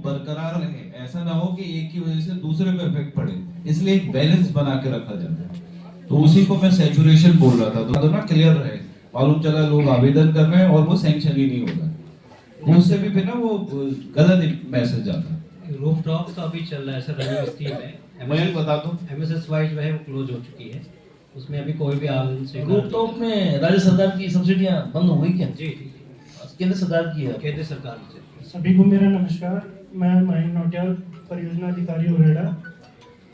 बरकरार रहे, ऐसा ना हो कि एक की वजह से दूसरे पे इफेक्ट पड़े, इसलिए एक बैलेंस बना के रखा जाता है। तो उसी को मैं सैचुरेशन बोल रहा था, तो ना क्लियर रहे, मालूम चला लोग आवेदन कर रहे हैं और वो सैंक्शन ही नहीं हो रहा, वो उससे भी फिर ना वो गलत मैसेज आता है। रूफटॉप का अभी चल रहा है सर, रनिंग स्कीम है, मैं बता दूं एमएसएस वाइज जो है वो क्लोज हो चुकी है, उसमें अभी कोई भी आवेदन से रूफटॉप में राज्य सरकार की सब्सिडियां बंद हो गई क्या? जी जी केंद्र सरकार की है। केंद्र सरकार से। सभी को मेरा नमस्कार। मैं महेंद्र नौटियाल, परियोजना अधिकारी उरेडा।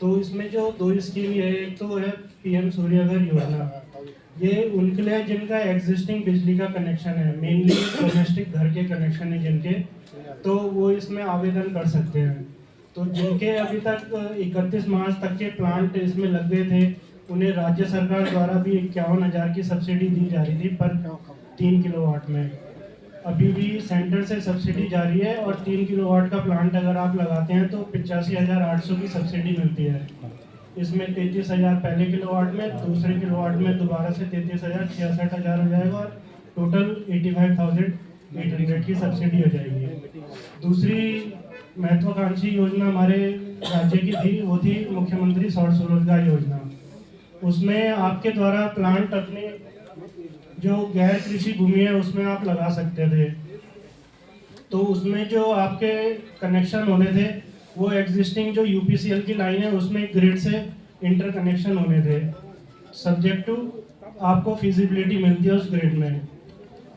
तो इसमें जो दो स्कीम है, एक तो है पीएम सूर्यघर योजना। ये उनके लिए जिनका एग्जिस्टिंग बिजली का कनेक्शन है, मेनली डोमेस्टिक घर के कनेक्शन है जिनके, तो वो इसमें आवेदन कर सकते हैं। तो जिनके अभी तक 31 मार्च तक के प्लांट इसमें लग गए थे, उन्हें राज्य सरकार द्वारा भी 51,000 की सब्सिडी दी जा रही थी पर 3 किलोवाट में। अभी भी सेंटर से सब्सिडी जारी है और 3 किलोवाट का प्लांट अगर आप लगाते हैं तो 85,800 की सब्सिडी मिलती है। इसमें 33,000 पहले किलोवाट में, दूसरे किलोवाट में दोबारा से 33,000, 66,000 हो जाएगा और टोटल 85,800 की सब्सिडी हो जाएगी। दूसरी महत्वाकांक्षी योजना हमारे राज्य की थी, वो थी मुख्यमंत्री सौर स्वरोजगार योजना। उसमें आपके द्वारा प्लांट अपने जो गैर कृषि भूमि है उसमें आप लगा सकते थे। तो उसमें जो आपके कनेक्शन होने थे वो एग्जिस्टिंग जो यूपीसीएल की लाइन है उसमें ग्रिड से इंटर कनेक्शन होने थे, सब्जेक्ट टू आपको फिजिबिलिटी मिलती है उस ग्रिड में।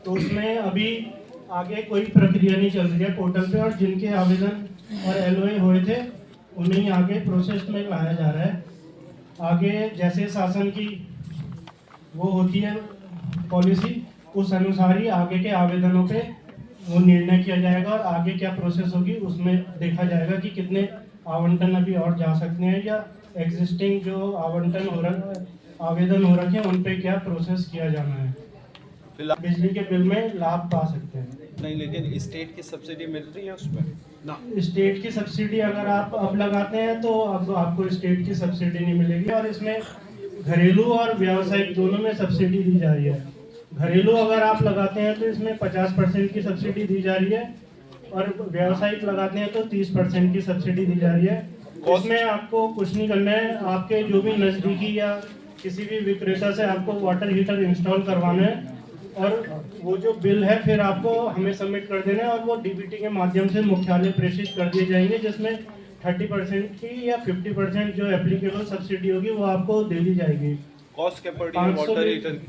तो उसमें अभी आगे कोई प्रक्रिया नहीं चल रही है पोर्टल पे, और जिनके आवेदन और एलओए हुए थे उन्हें आगे प्रोसेस में लाया जा रहा है। आगे जैसे शासन की वो होती है पॉलिसी, उस अनुसार ही आगे के आवेदनों पे वो निर्णय किया जाएगा और आगे क्या प्रोसेस होगी उसमें देखा जाएगा कि कितने आवंटन अभी और जा सकते हैं या एग्जिस्टिंग जो आवंटन हो रहा आवेदन हो रखे हैं उन पे क्या प्रोसेस किया जाना है। बिजली के बिल में लाभ पा सकते हैं। नहीं, लेकिन स्टेट की सब्सिडी मिल रही है उसमें ना, स्टेट की सब्सिडी अगर आप अब लगाते हैं तो अब आपको स्टेट की सब्सिडी नहीं मिलेगी। और इसमें घरेलू और व्यावसायिक दोनों में सब्सिडी दी जा रही है। घरेलू अगर आप लगाते हैं तो इसमें 50% की सब्सिडी दी जा रही है और व्यावसायिक लगाते हैं तो 30% की सब्सिडी दी जा रही है। उसमें आपको कुछ नहीं करना है, आपके जो भी नज़दीकी या किसी भी विक्रेता से आपको वाटर हीटर इंस्टॉल करवाना है और वो जो बिल है फिर आपको हमें सबमिट कर देना है और वो डीबीटी के माध्यम से मुख्यालय प्रेषित कर दिए जाएंगे, जिसमें 30% की या 50% जो एप्लीकेबल सब्सिडी होगी वो आपको दे दी जाएगी। कॉस्ट क्या पड़ रही है वाटर हीटर की?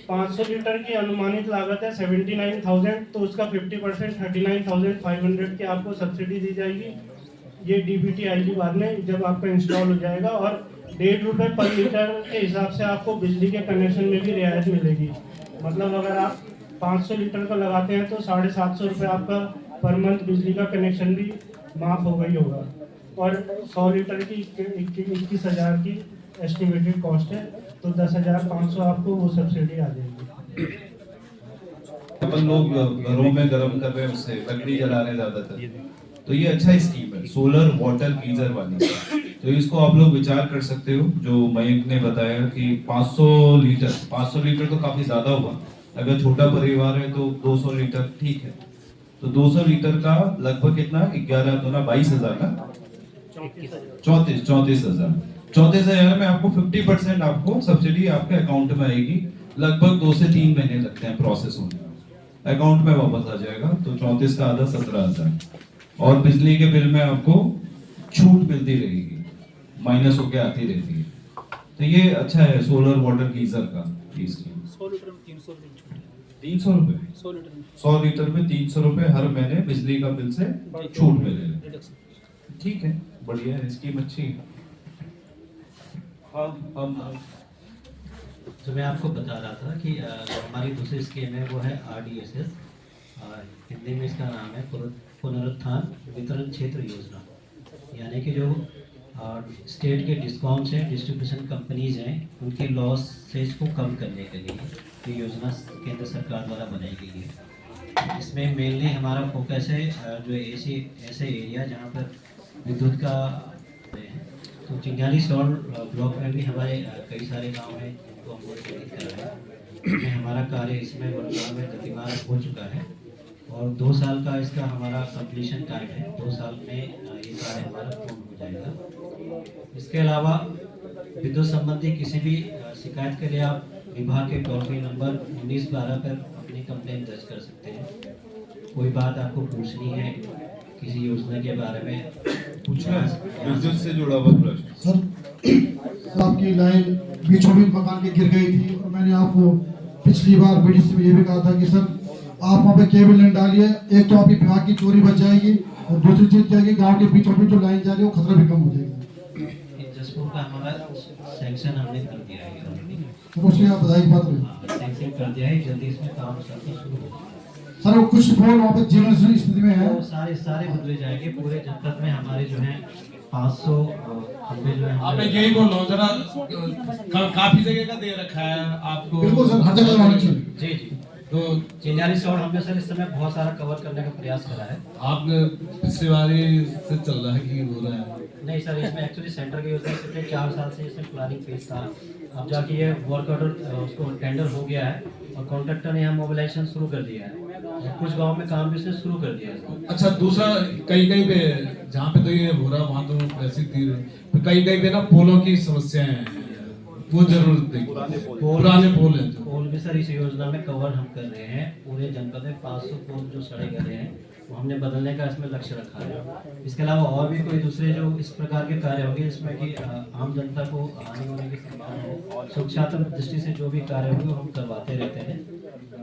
500 लीटर की अनुमानित लागत है 79,000, तो उसका 50% 39,500 की आपको सब्सिडी दी जाएगी। ये डीबीटी आएगी बाद में जब आपका इंस्टॉल हो जाएगा। और ₹1.5 पर लीटर के हिसाब से आपको बिजली के कनेक्शन में भी रियायत मिलेगी। मतलब अगर आप 500 लीटर का लगाते हैं तो 750 रुपये आपका पर मंथ बिजली का कनेक्शन भी माफ़ हो गई होगा। और 100 लीटर की 21,000 की एस्टिमेटेड कॉस्ट है, तो 10,500 आपको वो सब्सिडी आ जाएगी। अपन लोग घरों में गर्म कर रहे हैं, उससे लकड़ी जला रहे हैं ज्यादातर, तो ये अच्छा स्कीम है सोलर वाटर गीजर वाली। तो इसको आप लोग विचार कर सकते हो। जो मयंक ने बताया कि 500 लीटर तो काफी ज्यादा हुआ, अगर छोटा परिवार है तो 200 लीटर ठीक है। तो 200 लीटर का लगभग कितना, 11 दूना 22,000 ना, 34,000 में आपको 50% आपको सब्सिडी आपके अकाउंट में आएगी। लगभग 2 से 3 महीने लगते हैं प्रोसेस होने में, अकाउंट में वापस आ जाएगा। तो 34 का आधा 17,000, और बिजली के बिल में आपको छूट मिलती रहेगी, माइनस होके आती रहती है। तो ये अच्छा है सोलर वाटर गीजर का। 100 लीटर में 300 रुपए, 100 लीटर में 300 रुपए हर महीने बिजली का बिल से छूट मिलेगा। ठीक है, बढ़िया है, स्कीम अच्छी है। तो मैं आपको बता रहा था कि हमारी दूसरी स्कीम है वो है RDSS, हिंदी में इसका नाम है पुनरुत्थान वितरण क्षेत्र योजना। यानी कि जो स्टेट के डिस्कॉम्स हैं, डिस्ट्रीब्यूशन कंपनीज हैं, उनकी लॉसेज को कम करने के लिए ये योजना केंद्र सरकार द्वारा बनाई गई है। इसमें मेनली हमारा फोकस है जो ऐसे एरिया जहाँ पर विद्युत का है। तो चिंगारी सौर ब्लॉक में भी हमारे कई सारे गांव हैं जिनको हमने प्रेरित करा है। इसमें हमारा कार्य इसमें वर्तमान में गतिमान हो चुका है और 2 साल का इसका हमारा कंप्लीशन टाइम है। 2 साल में ये कार्य हमारा पूर्ण हो जाएगा। इसके अलावा विद्युत संबंधी किसी भी शिकायत के लिए आप विभाग के टोल फ्री नंबर 1912 पर अपनी कंप्लेन दर्ज कर सकते हैं। कोई बात आपको पूछनी है किसी योजना के बारे में, पूछना है विद्युत से जुड़ा हुआ प्रश्न। सर आपकी लाइन बीचों बीच मकान के गिर गई थी और मैंने आपको पिछली बार बीडीसी में ये भी कहा था कि सर आप वहाँ पे केबल लाइन डालिए, एक तो आपकी विभाग की चोरी बच जाएगी और दूसरी चीज क्या है कि गाँव के बीचों बीच जो लाइन जा रही है वो खतरा भी कम हो जाएगा। जसपुर का हमारा सेंक्शन हमने कर दिया है, तो उसकी आप बधाई की बात रही। सेंक्शन कर दिया है, जल्दी इसमें काम शुरू होगा। सर वो कुछ पोल वहाँ पे जीर्ण स्थिति में है, वो सारे बदले जाएंगे। पूरे जनपद में हमारे जो है 500 खंभे जो है आपने यही बोलो जरा, काफी जगह का दे रखा है आपको। बिल्कुल सर, हर जगह होना चाहिए। जी जी। तो चिंगारी शॉट हमने सर इस समय बहुत सारा कवर करने का प्रयास करा है। आपने पिछली बारी से चल रहा है कि हो रहा है? नहीं सर, इसमें एक्चुअली सेंटर की योजना से 4 साल से इसमें प्लानिंग फेज था। अब जाके ये वर्क ऑर्डर उसको टेंडर हो गया है और कॉन्ट्रैक्टर ने यहाँ मोबिलाइजेशन शुरू कर दिया है। कुछ गांव में काम भी उसने शुरू कर दिया है। अच्छा, दूसरा कहीं कहीं पे जहाँ पे तो ये हो रहा वहाँ तो ऐसी थी, तो कहीं कहीं पे ना पोलों की समस्याएं हैं, वो जरूर देखिए। पुराने पोल हैं जो पोल भी सर इस योजना में कवर हम कर रहे हैं। पूरे जनपद में 500 पोल जो सड़े गए हैं वो हमने बदलने का इसमें लक्ष्य रखा है। इसके अलावा और भी कोई दूसरे जो इस प्रकार के कार्य होंगे जिसमें कि आम जनता को हानि होने की संभावना हो, सुरक्षात्मक दृष्टि से जो भी कार्य होंगे वो हम करवाते रहते हैं।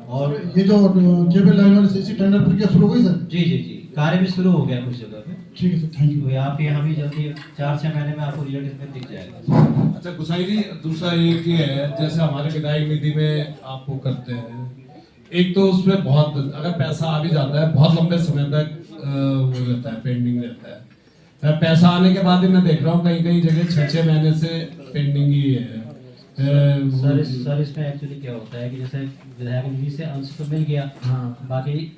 और ये जो केबल लाइन वाले सीसी टेंडर प्रक्रिया शुरू हो गई सर? जी जी जी, कार्य भी शुरू हो गया कुछ जगह पे। ठीक है सर, थैंक यू। तो आप यहाँ भी जल्दी 4-6 महीने में आपको रिजल्ट इसमें दिख जाएगा। अच्छा गुसाई जी, दूसरा एक ये है जैसे हमारे विधायक निधि में आपको करते हैं, एक तो उसमें बहुत अगर पैसा आ भी जाता है बहुत लंबे समय तक वो रहता है, पेंडिंग रहता है। पैसा आने के बाद ही मैं देख रहा हूँ कहीं कहीं जगह 6-6 महीने से पेंडिंग ही है। सर इसमें एक्चुअली क्या होता है कि जैसे विधायक निधि से अंश तो मिल गया, हाँ, बाकी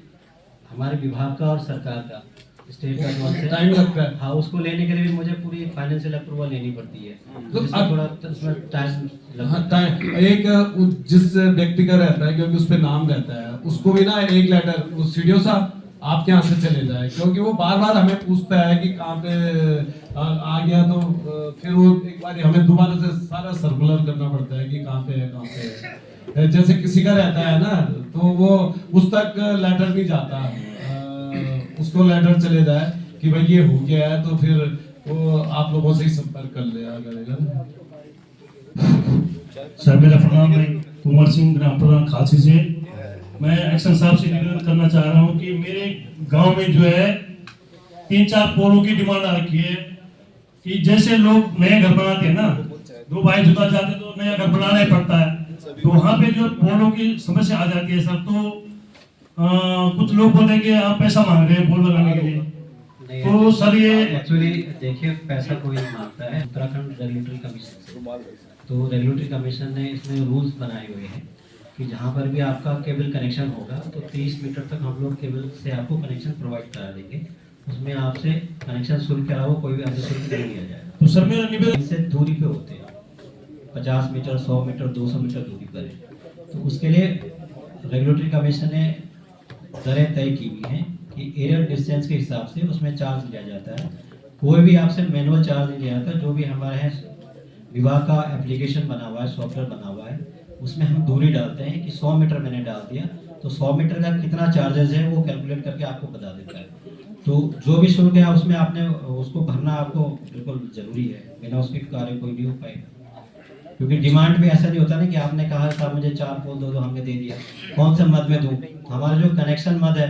हमारे विभाग का और सरकार का स्टेट का जो अंश है, टाइम लगता है। हाँ, उसको लेने के लिए भी मुझे पूरी फाइनेंशियल अप्रूवल लेनी पड़ती है, तो जिसमें अब- थोड़ा उसमें टाइम हाँ, लगता है। टाइम एक जिस व्यक्ति का रहता है क्योंकि उस पे नाम रहता है उसको भी ना एक लेटर उस सीडीओ साहब आपके यहाँ से चले जाए, क्योंकि वो बार बार हमें पूछता है कि कहाँ पे आ गया, तो फिर वो एक बार हमें दोबारा से सारा सर्कुलर करना पड़ता है कि कहाँ पे है, कहाँ पे है। जैसे किसी का रहता है ना तो वो उस तक लेटर नहीं जाता, उसको लेटर चले जाए कि भाई ये हो गया है, तो फिर वो आप लोगों से ही संपर्क कर लिया करेगा ना। सर मेरा प्रणाम, मैं कुंवर सिंह ग्राम प्रधान खासी से। मैं एक्शन साहब से निवेदन करना चाह रहा हूँ कि मेरे गांव में जो है 3-4 पोलों की डिमांड आ रखी है कि जैसे लोग नए घर बनाते हैं ना, 2 भाई जुदा जाते हैं तो नया घर बनाना ही पड़ता है, तो वहाँ पे जो पोलों की समस्या आ जाती है सर। तो कुछ लोग बोलते हैं कि आप पैसा मांग रहे हैं पोल लगाने के लिए, नहीं, तो सर ये एक्चुअली देखिए पैसा कोई नहीं मांगता है। उत्तराखंड रेगुलेटरी कमीशन से, तो रेगुलेटरी कमीशन ने इसमें रूल्स बनाए हुए हैं कि जहाँ पर भी आपका केबल कनेक्शन होगा तो 30 मीटर तक हम लोग केबल से आपको कनेक्शन प्रोवाइड करा देंगे। उसमें आपसे कनेक्शन शुल्क के अलावा कोई भी अन्य शुल्क नहीं लिया जाएगा। तो सर मेरा निवेदन इनसे दूरी पे होते हैं, 50 मीटर, 100 मीटर, 200 मीटर दूरी पर है। तो उसके लिए रेगुलेटरी कमीशन ने दरें तय की हुई हैं कि एरियल डिस्टेंस के हिसाब से उसमें चार्ज लिया जाता है। कोई भी आपसे मैनुअल चार्ज नहीं लिया जाता। जो भी हमारे यहाँ विभाग का एप्लीकेशन बना हुआ है, सॉफ्टवेयर बना हुआ है, उसमें हम दूरी डालते हैं कि 100 मीटर मैंने डाल दिया तो 100 मीटर का कितना चार्जेस है वो कैलकुलेट करके आपको बता देता है। तो जो भी शुल्क है उसमें आपने उसको भरना आपको बिल्कुल जरूरी है, बिना उसके कार्य कोई नहीं हो पाएगा। क्योंकि डिमांड में ऐसा नहीं होता ना कि आपने कहा साहब मुझे 4 पोल दो, हमने दे दिया, कौन से मद में दूं। हमारा जो कनेक्शन मद है,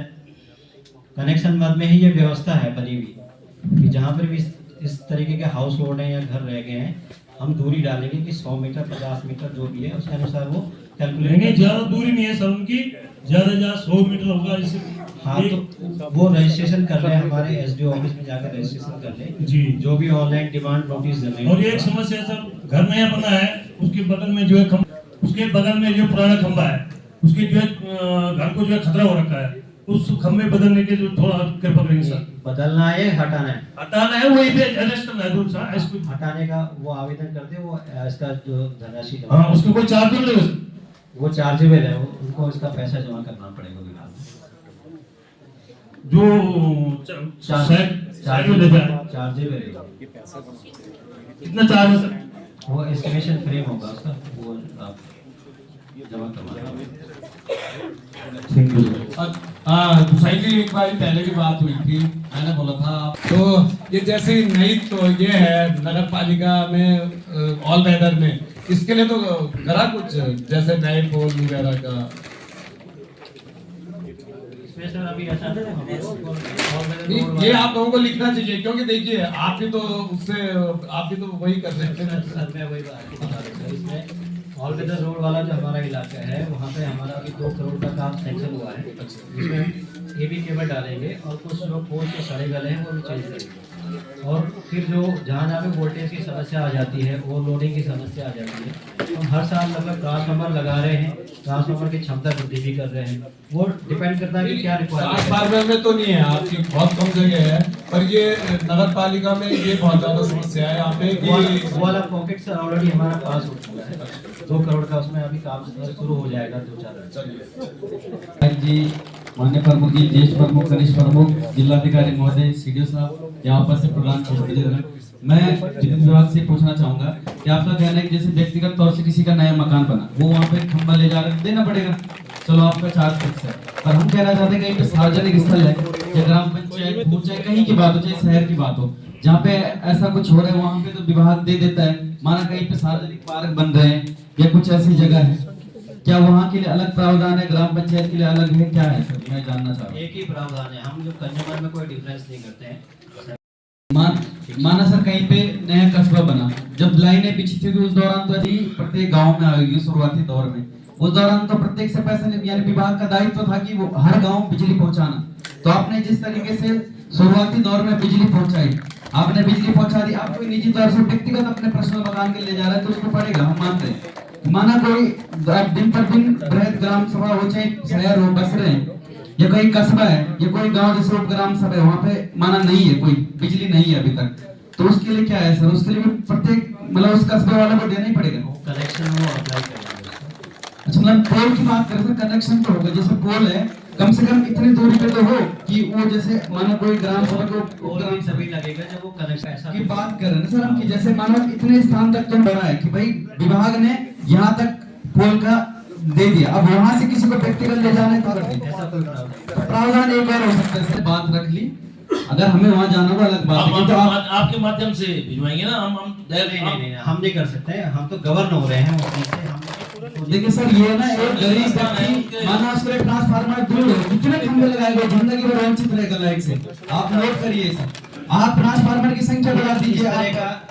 कनेक्शन मद में ही ये व्यवस्था है बनी हुई कि जहाँ पर भी इस तरीके के हाउस होल्ड हैं या घर रह गए हैं, हम दूरी डालेंगे कि 100 मीटर, 50 मीटर जो भी है उसके अनुसार वो कैलकुलेट। नहीं, ज्यादा दूरी नहीं है सर उनकी, ज्यादा 100 मीटर होगा। जैसे हाँ, तो वो रजिस्ट्रेशन कर ले, हमारे एसडीओ ऑफिस में जाकर रजिस्ट्रेशन कर ले जी, जो भी ऑनलाइन डिमांड नोटिस जमा। और ये एक समस्या है सर, घर नया बना है, उसके बगल में जो है उसके बगल में जो पुराना खंबा है उसके जो है घर को जो है खतरा हो रखा है, उस खंबे बदलने के जो थोड़ा कृपा करेंगे सर। बदलना है, हटाना है? हटाना है, वही पे एडजस्ट करना है दूर सा इसको। हटाने का वो आवेदन कर दे, वो इसका जो धनराशि हाँ, उसको कोई चार्ज नहीं लगेगा। वो चार्जेबल है, उनको इसका पैसा जमा करना पड़ेगा विभाग में। जो साइड में देता है चार्जेबल है कितना चार्ज है सर? वो एस्टिमेशन फ्रेम होगा उसका, वो आप जमा करवाना। Thank you. साइड जी एक बार पहले भी बात हुई थी, मैंने बोला था तो ये जैसे नई तो ये है नगर पालिका में ऑल वेदर में, इसके लिए तो करा कुछ जैसे नए पोल वगैरह का? इसमें सर अभी ऐसा ये आप लोगों को लिखना चाहिए, क्योंकि देखिए आप भी तो उससे आप भी तो वही कर रहे थे। सर मैं वही बात बता रहा था, इसमें ऑल वेदर रोड वाला जो हमारा इलाका है वहाँ पे हमारा अभी 2 करोड़ का काम सैंक्शन हुआ है, जिसमें ये भी केबल डालेंगे और कुछ जो पोल के सड़े गले हैं वो भी चेंज करेंगे। और फिर जो जहाँ जहाँ पे वोल्टेज की समस्या आ जाती है, ओवरलोडिंग की समस्या आ जाती है, हम हर साल मतलब ट्रांसफार्मर लगा रहे हैं, ट्रांसफार्मर की क्षमता वृद्धि भी कर रहे हैं। वो डिपेंड करता है कि क्या रिक्वायरमेंट है। ट्रांसफार्मर में तो नहीं है आपकी, बहुत कम जगह है, पर ये नगर पालिका में ये बहुत ज्यादा समस्या है यहाँ पे वो वाला पॉकेट सर ऑलरेडी हमारा पास हो चुका है, 2 करोड़ का उसमें अभी काम शुरू हो जाएगा 2-4 जी, माननीय प्रमुख जी, ज्येष्ठ प्रमुख, कनिष्ठ प्रमुख, जिलाधिकारी महोदय, सीडीओ साहब, यहाँ पर से प्रधान क्षेत्र, मैं विद्युत विभाग से पूछना चाहूंगा कि आपका कहना है कि जैसे व्यक्तिगत तौर से किसी का नया मकान बना, वो वहाँ पे खंभा ले जा रहे देना पड़ेगा, चलो आपका चार्ज फिक्स है, पर हम कहना चाहते हैं कहीं पे सार्वजनिक स्थल है या ग्राम पंचायत हो, चाहे कहीं की बात हो, चाहे शहर की बात हो, जहाँ पे ऐसा कुछ हो रहा है वहाँ पे तो विभाग दे देता है, माना कहीं पे सार्वजनिक पार्क बन रहे हैं या कुछ ऐसी जगह है, क्या वहाँ के लिए अलग प्रावधान है, ग्राम पंचायत के लिए अलग है, क्या है सर? मैं जानना चाह रहा हूँ। एक ही प्रावधान है, हम जो कंज्यूमर में कोई डिफरेंस नहीं करते हैं। माना सर कहीं पे नया कस्बा बना, जब लाइनें बिछी थी उस दौरान तो ऐसी प्रत्येक गांव में आएगी शुरुआती दौर में, उस दौरान तो प्रत्येक से पैसा नहीं, यानी विभाग का दायित्व था कि वो हर गांव बिजली पहुंचाना, तो आपने जिस तरीके से शुरुआती दौर में बिजली पहुंचाई, आपने बिजली पहुंचा दी, आप कोई निजी तौर से व्यक्तिगत अपने पर्सनल मकान के ले जा रहा है तो उसको पड़ेगा, हम मानते हैं। माना कोई दिन पर दिन बृहद ग्राम सभा हो, चाहे शहर हो, बस रहे हैं या कोई कस्बा है या कोई गांव जैसे उपग्राम सभा है, वहाँ पे माना नहीं है, कोई बिजली नहीं है अभी तक, तो उसके लिए क्या है सर? उसके लिए प्रत्येक मतलब उस कस्बे वाले को देना ही पड़ेगा कनेक्शन वो अप्लाई करना है। अच्छा, मतलब पोल की बात करें सर, कनेक्शन तो होगा, जैसे पोल है कम से कम इतनी दूरी पे तो हो कि वो जैसे माना कोई ग्राम सभा को ग्राम सभी लगेगा जब वो कनेक्शन ऐसा की बात कर रहे हैं सर हम, कि जैसे मानो इतने स्थान तक तो बढ़ा है कि भाई विभाग ने यहाँ तक पोल का दे दिया, अब वहाँ से किसी को व्यक्तिगत ले जाने का ऐसा कोई प्रावधान एक बार हो सकता है सर। बात रख ली, अगर हमें वहाँ जाना हो अलग बात है, तो आपके माध्यम से भिजवाएंगे ना, हम नहीं, हम नहीं कर सकते, हम तो गवर्न हो रहे हैं उस चीज से। हम देखिए सर, ये ना एक गरीब व्यक्ति माना उसके लिए ट्रांसफार्मर दूर है, कितने खंभे लगाए गए, जिंदगी भर वंचित रहेगा लाइट से। आप नोट करिए सर, आप ट्रांसफार्मर की संख्या बढ़ा दीजिए।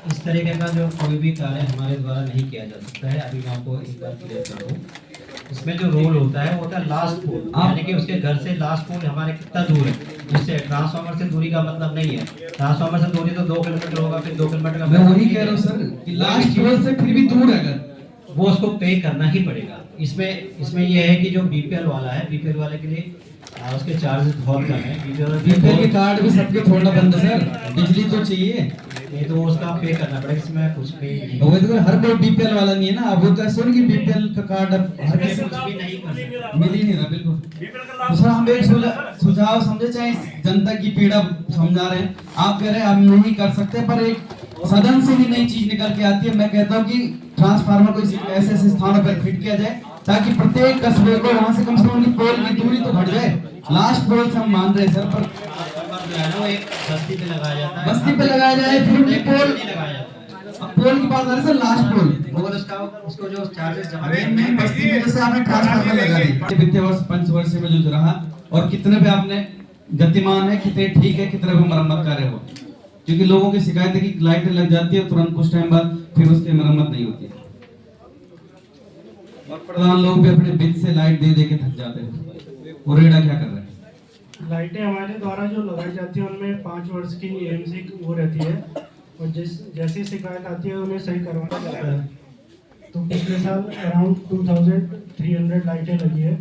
इस तरीके का जो कोई भी कार्य हमारे द्वारा नहीं किया जा सकता है। अभी मैं आपको एक बार क्लियर कर दूं, इसमें जो रोल होता है वो होता है लास्ट पोल, यानी कि उसके घर से लास्ट पोल हमारे कितना दूर है, जिससे ट्रांसफार्मर से दूरी का मतलब नहीं है, ट्रांसफार्मर से दूरी तो 2 किलोमीटर होगा, फिर 2 किलोमीटर का मैं वही कह रहा हूँ सर कि लास्ट पोल से फिर भी दूर है, अगर वो उसको पे करना ही पड़ेगा। इसमें ये है कि जो बीपीएल वाला है, बीपीएल वाले के लिए उसके चार्जेस बहुत कम है। बीपीएल के कार्ड भी सबके थोड़ा बंद है सर, बिजली तो चाहिए, ये तो उसका पे करना पड़ेगा, इसमें कुछ पे नहीं। वो तो हर कोई बीपीएल वाला नहीं है ना, अब वो तो सुन कि बीपीएल का कार्ड अब हर किसी कुछ भी नहीं कर सकता, मिल ही नहीं रहा। बिल्कुल तो सर हम एक सुझाव समझे, चाहे जनता की पीड़ा समझा रहे हैं, आप कह रहे हैं हम नहीं कर सकते, पर एक सदन से भी नई चीज निकल के आती है। मैं कहता हूँ कि ट्रांसफार्मर को ऐसे ऐसे स्थानों पर फिट किया जाए ताकि प्रत्येक कस्बे को वहां से कम पोल की दूरी तो घट जाए। लास्ट पोल से हम मान रहे हैं सर, पर जो है ना वो एक बस्ती पे लगाया जाता है, बस्ती पे लगाया जाए, फिर भी पोल नहीं लगाया जाता है। अब पोल की बात आ रही है सर, लास्ट पोल और उसको जो चार्जेस जमा मैं बस्ती में जैसे आपने ट्रांसफार्मर लगा दी, वित्तीय वर्ष पंचवर्ष में जो रहा और कितने पे आपने गतिमान है, कितने ठीक है, कितने पे मरम्मत कार्य हो, क्योंकि लोगों की शिकायत है कि लाइटें लग जाती है तुरंत कुछ टाइम बाद फिर उसकी मरम्मत नहीं होती है, और प्रधान लोग भी अपने बिल से लाइट दे दे के थक जाते हैं। और रेडा क्या कर रहे हैं? लाइटें हमारे द्वारा जो लगाई जाती है उनमें 5 वर्ष की एएमसी वो रहती है, और जैसी शिकायत आती है उन्हें सही करवाया जाता है। तो पिछले साल अराउंड 2300 लाइटें लगी है,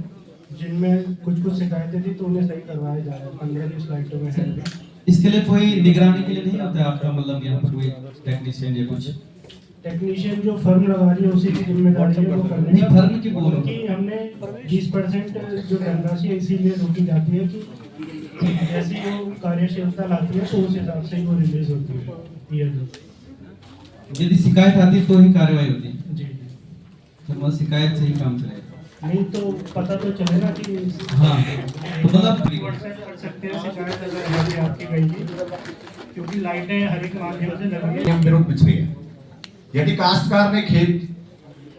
जिनमें कुछ शिकायतें थी तो उन्हें सही करवाया जा रहा है। 15-20 लाइटों में है। इसके लिए कोई निगरानी के लिए नहीं होता है आपका, मतलब यहाँ पर कोई टेक्नीशियन या कुछ? टेक्नीशियन जो फर्म लगा रही है उसी की जिम्मेदारी है वो करने नहीं, का। फर्म की बोल रहा हूँ। कि हमने 20% जो धनराशि है इसीलिए रोकी जाती है कि जैसी वो कार्यशीलता लाती है तो उस हिसाब से ही वो रिलीज होती है ईयरली। यदि शिकायत आती है तो ही कार्रवाई होती है। जी तो मतलब शिकायत से ही काम चलेगा। नहीं तो पता तो चलेगा कि हाँ तो मतलब WhatsApp कर सकते हैं शिकायत अगर हमारी आपकी गई क्योंकि लाइटें हर एक माध्यम से लगी है। नियम विरुद्ध बिछ रही है। यदि काश्तकार ने खेत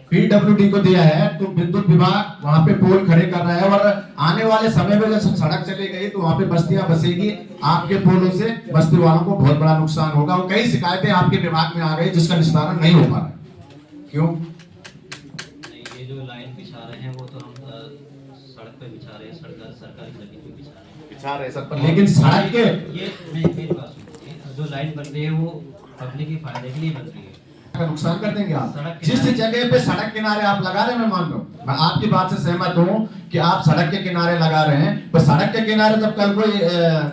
पीडब्ल्यूडी को दिया है तो विद्युत विभाग वहां पे पोल खड़े कर रहा है और आने वाले समय में जब सड़क चली गई तो वहां पे बस्तियां बसेगी। आपके पोलों से बस्ती वालों को बहुत बड़ा नुकसान होगा और कई शिकायतें आपके विभाग में आ गई जिसका निस्तारण नहीं हो पा रहा है। क्यों? नहीं, ये जो लाइन बिछा रहे हैं वो तो हम सड़क पे बिछा रहे हैं, सरकारी जमीन पे बिछा रहे हैं। सर पर लेकिन सड़क के ये मेरी बात सुनिए, जो लाइन बन रही है वो पब्लिक के फायदे के लिए बन रही है। का नुकसान कर देंगे आप। सड़क जिस जगह पे सड़क किनारे आप लगा रहे हैं, मैं मान रहा हूँ, मैं आपकी बात से सहमत हूँ कि आप सड़क के किनारे लगा रहे हैं, पर सड़क के किनारे जब कल कोई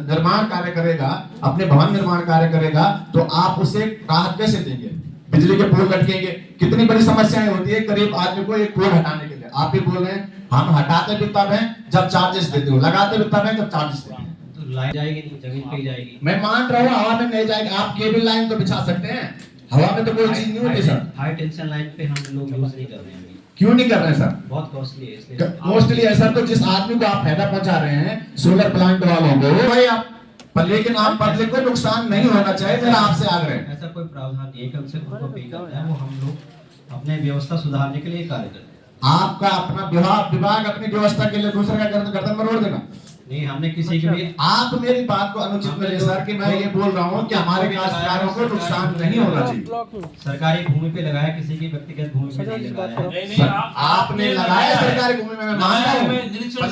निर्माण कार्य करेगा, अपने भवन निर्माण कार्य करेगा, तो आप उसे राहत कैसे देंगे? बिजली के पोल लटकेंगे, कितनी बड़ी समस्याएं होती है गरीब आदमी को एक पोल हटाने के लिए। आप भी बोल रहे हैं हम हटाते भी तब हैं जब चार्जेस देते हो, लगाते भी तब हैं जब चार्जेस देते हैं। तो लाइन जाएगी नहीं, जमीन पे ही जाएगी। मैं मान रहा हूँ हवा में नहीं जाएगी, आप केबल लाइन तो बिछा सकते हैं, हवा में तो कोई चीज नहीं होती सर। हाई टेंशन लाइन पे हम लोग यूज नहीं कर रहे हैं अभी। क्यों नहीं कर रहे हैं सर? बहुत कॉस्टली है इसलिए। मोस्टली है सर। तो जिस आदमी को आप फायदा पहुंचा रहे हैं सोलर प्लांट वालों को भाई आप, पर लेकिन आप पब्लिक को नुकसान नहीं होना चाहिए, मेरा आपसे आग्रह है। ऐसा कोई प्रावधान नहीं है कि हमसे उनको पे करना है, वो हम लोग अपने व्यवस्था सुधारने के लिए कार्य करते हैं। आपका अपना विभाग अपनी व्यवस्था के लिए दूसरे का गर्दन मरोड़ देगा। नहीं, हमने किसी के भी आप मेरी बात को अनुचित में ले सर कि मैं ये बोल रहा हूँ कि हमारे काश्तकारों को नुकसान नहीं होना चाहिए। सरकारी भूमि पे लगाया, किसी की व्यक्तिगत भूमि पे नहीं लगाया। नहीं, आपने लगाया सरकारी भूमि में, मैं मानता हूँ,